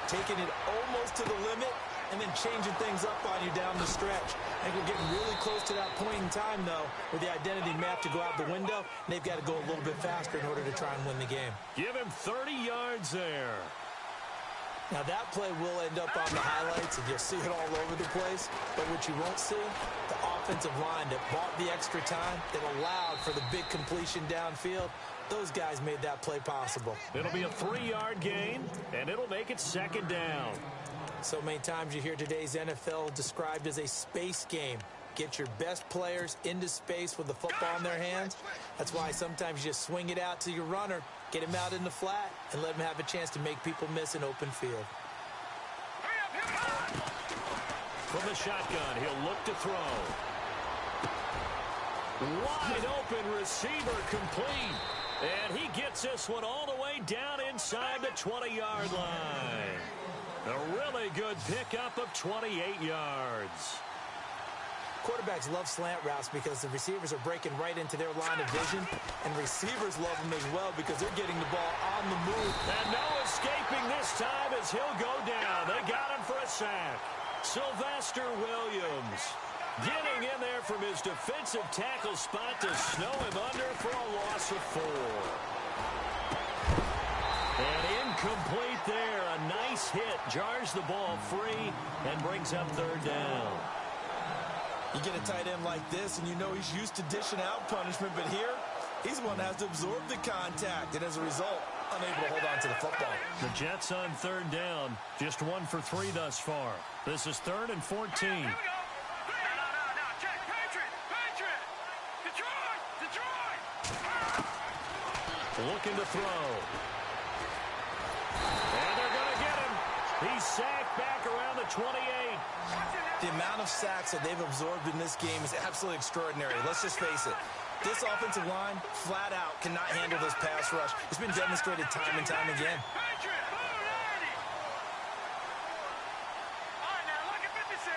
taking it almost to the limit and then changing things up on you down the stretch. I think we're getting really close to that point in time, though, where the identity may have to go out the window, and they've got to go a little bit faster in order to try and win the game. Give him 30 yards there. Now, that play will end up on the highlights, and you'll see it all over the place. But what you won't see, the offensive line that bought the extra time, that allowed for the big completion downfield, those guys made that play possible. It'll be a 3-yard gain, and it'll make it 2nd down. So many times you hear today's NFL described as a space game. Get your best players into space with the football in their hands. That's why sometimes you just swing it out to your runner, get him out in the flat, and let him have a chance to make people miss an open field. From the shotgun, he'll look to throw. Wide open receiver complete. And he gets this one all the way down inside the 20-yard line. A really good pickup of 28 yards. Quarterbacks love slant routes because the receivers are breaking right into their line of vision, and receivers love them as well because they're getting the ball on the move. And no escaping this time as he'll go down. They got him for a sack. Sylvester Williams getting in there from his defensive tackle spot to snow him under for a loss of 4. And incomplete there. A nice hit. Jars the ball free and brings up 3rd down. You get a tight end like this, and you know he's used to dishing out punishment, but here, he's the one that has to absorb the contact, and as a result, unable to hold on to the football. The Jets on third down, just 1 for 3 thus far. This is 3rd and 14. Here we go. No. Check. Patriot. Detroit. Looking to throw. And they're going to get him. He's sacked back around the 28. The amount of sacks that they've absorbed in this game is absolutely extraordinary. Let's just face it. This offensive line, flat out, cannot handle this pass rush. It's been demonstrated time and time again. Patriot. All right, now, lucky 56.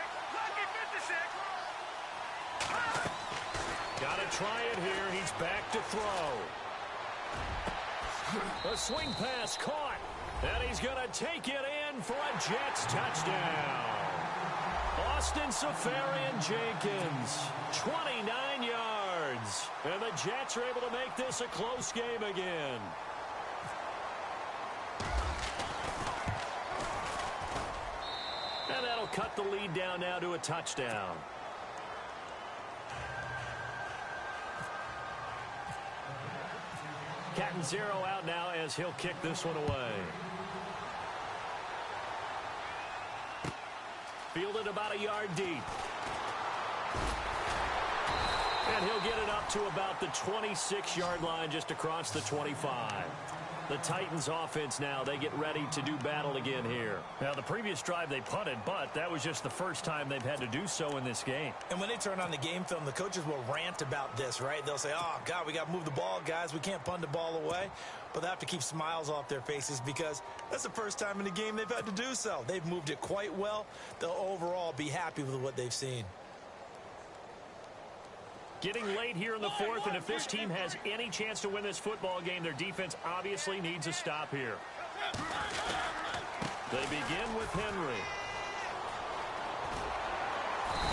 Got to try it here. He's back to throw. A swing pass caught. And he's going to take it in for a Jets touchdown. Austin Safarian-Jenkins, 29 yards. And the Jets are able to make this a close game again. And that'll cut the lead down now to a touchdown. Captain Zero out now as he'll kick this one away. Fielded about a yard deep. And he'll get it up to about the 26-yard line just across the 25. The Titans offense now, they get ready to do battle again here. Now, the previous drive they punted, but that was just the first time they've had to do so in this game. And when they turn on the game film, the coaches will rant about this, right? They'll say, oh, God, we got to move the ball, guys. We can't punt the ball away. But they have to keep smiles off their faces because that's the first time in the game they've had to do so. They've moved it quite well. They'll overall be happy with what they've seen. Getting late here in the fourth, and if this team has any chance to win this football game, their defense obviously needs a stop here. They begin with Henry.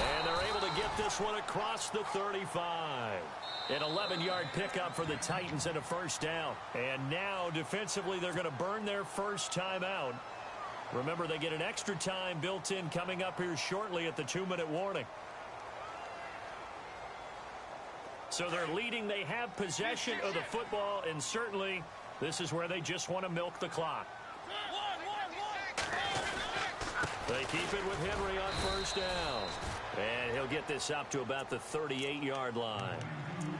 And they're able to get this one across the 35. An 11-yard pickup for the Titans and a first down. And now, defensively, they're going to burn their first timeout. Remember, they get an extra time built in coming up here shortly at the 2-minute warning. So they're leading. They have possession of the football, and certainly this is where they just want to milk the clock. They keep it with Henry on first down. And he'll get this up to about the 38-yard line.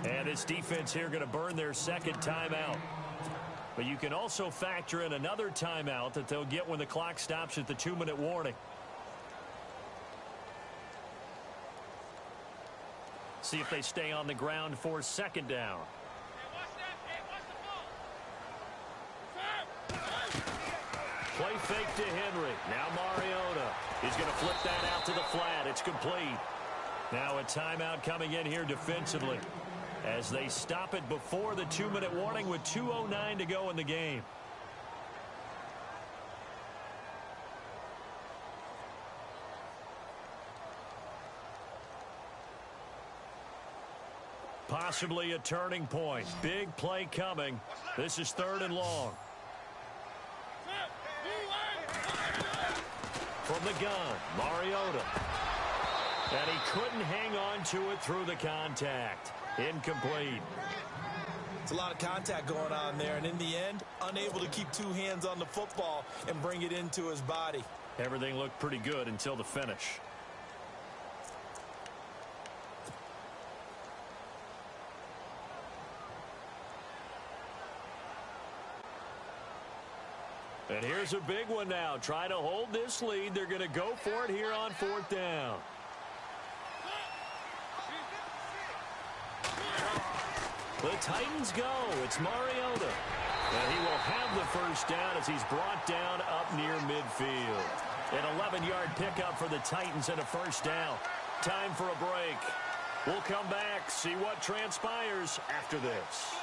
And this defense here going to burn their second timeout. But you can also factor in another timeout that they'll get when the clock stops at the 2-minute warning. See if they stay on the ground for second down. Play fake to Henry. Now Mariota. He's going to flip that out to the flat. It's complete. Now a timeout coming in here defensively as they stop it before the 2-minute warning with 2:09 to go in the game. Possibly a turning point. Big play coming. This is 3rd and long. From the gun, Mariota. And he couldn't hang on to it through the contact. Incomplete. It's a lot of contact going on there, and in the end, unable to keep two hands on the football and bring it into his body. Everything looked pretty good until the finish. And here's a big one now. Trying to hold this lead. They're going to go for it here on 4th down. The Titans go. It's Mariota. And he will have the first down as he's brought down up near midfield. An 11-yard pickup for the Titans and a first down. Time for a break. We'll come back, see what transpires after this.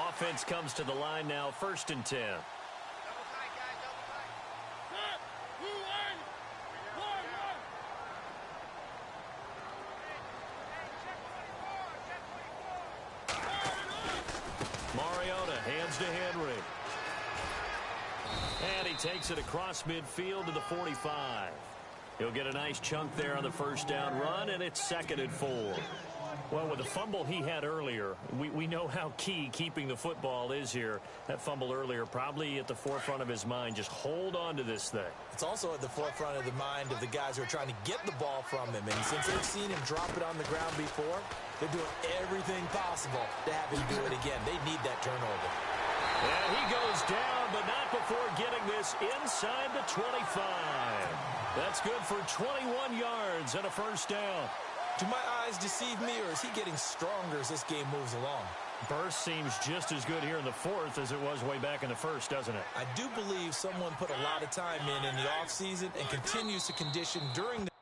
Offense comes to the line now, 1st and 10. Mariota hands to Henry. takes it across midfield to the 45. He'll get a nice chunk there on the first down run, and it's 2nd and 4. Well, with the fumble he had earlier, we know how key keeping the football is here. That fumble earlier probably at the forefront of his mind. Just hold on to this thing. It's also at the forefront of the mind of the guys who are trying to get the ball from him. And since they've seen him drop it on the ground before, they're doing everything possible to have him do it again. They need that turnover. And he goes down, but not before getting this inside the 25. That's good for 21 yards and a first down. Do my eyes deceive me, or is he getting stronger as this game moves along? Burst seems just as good here in the 4th as it was way back in the 1st, doesn't it? I do believe someone put a lot of time in the offseason and continues to condition during the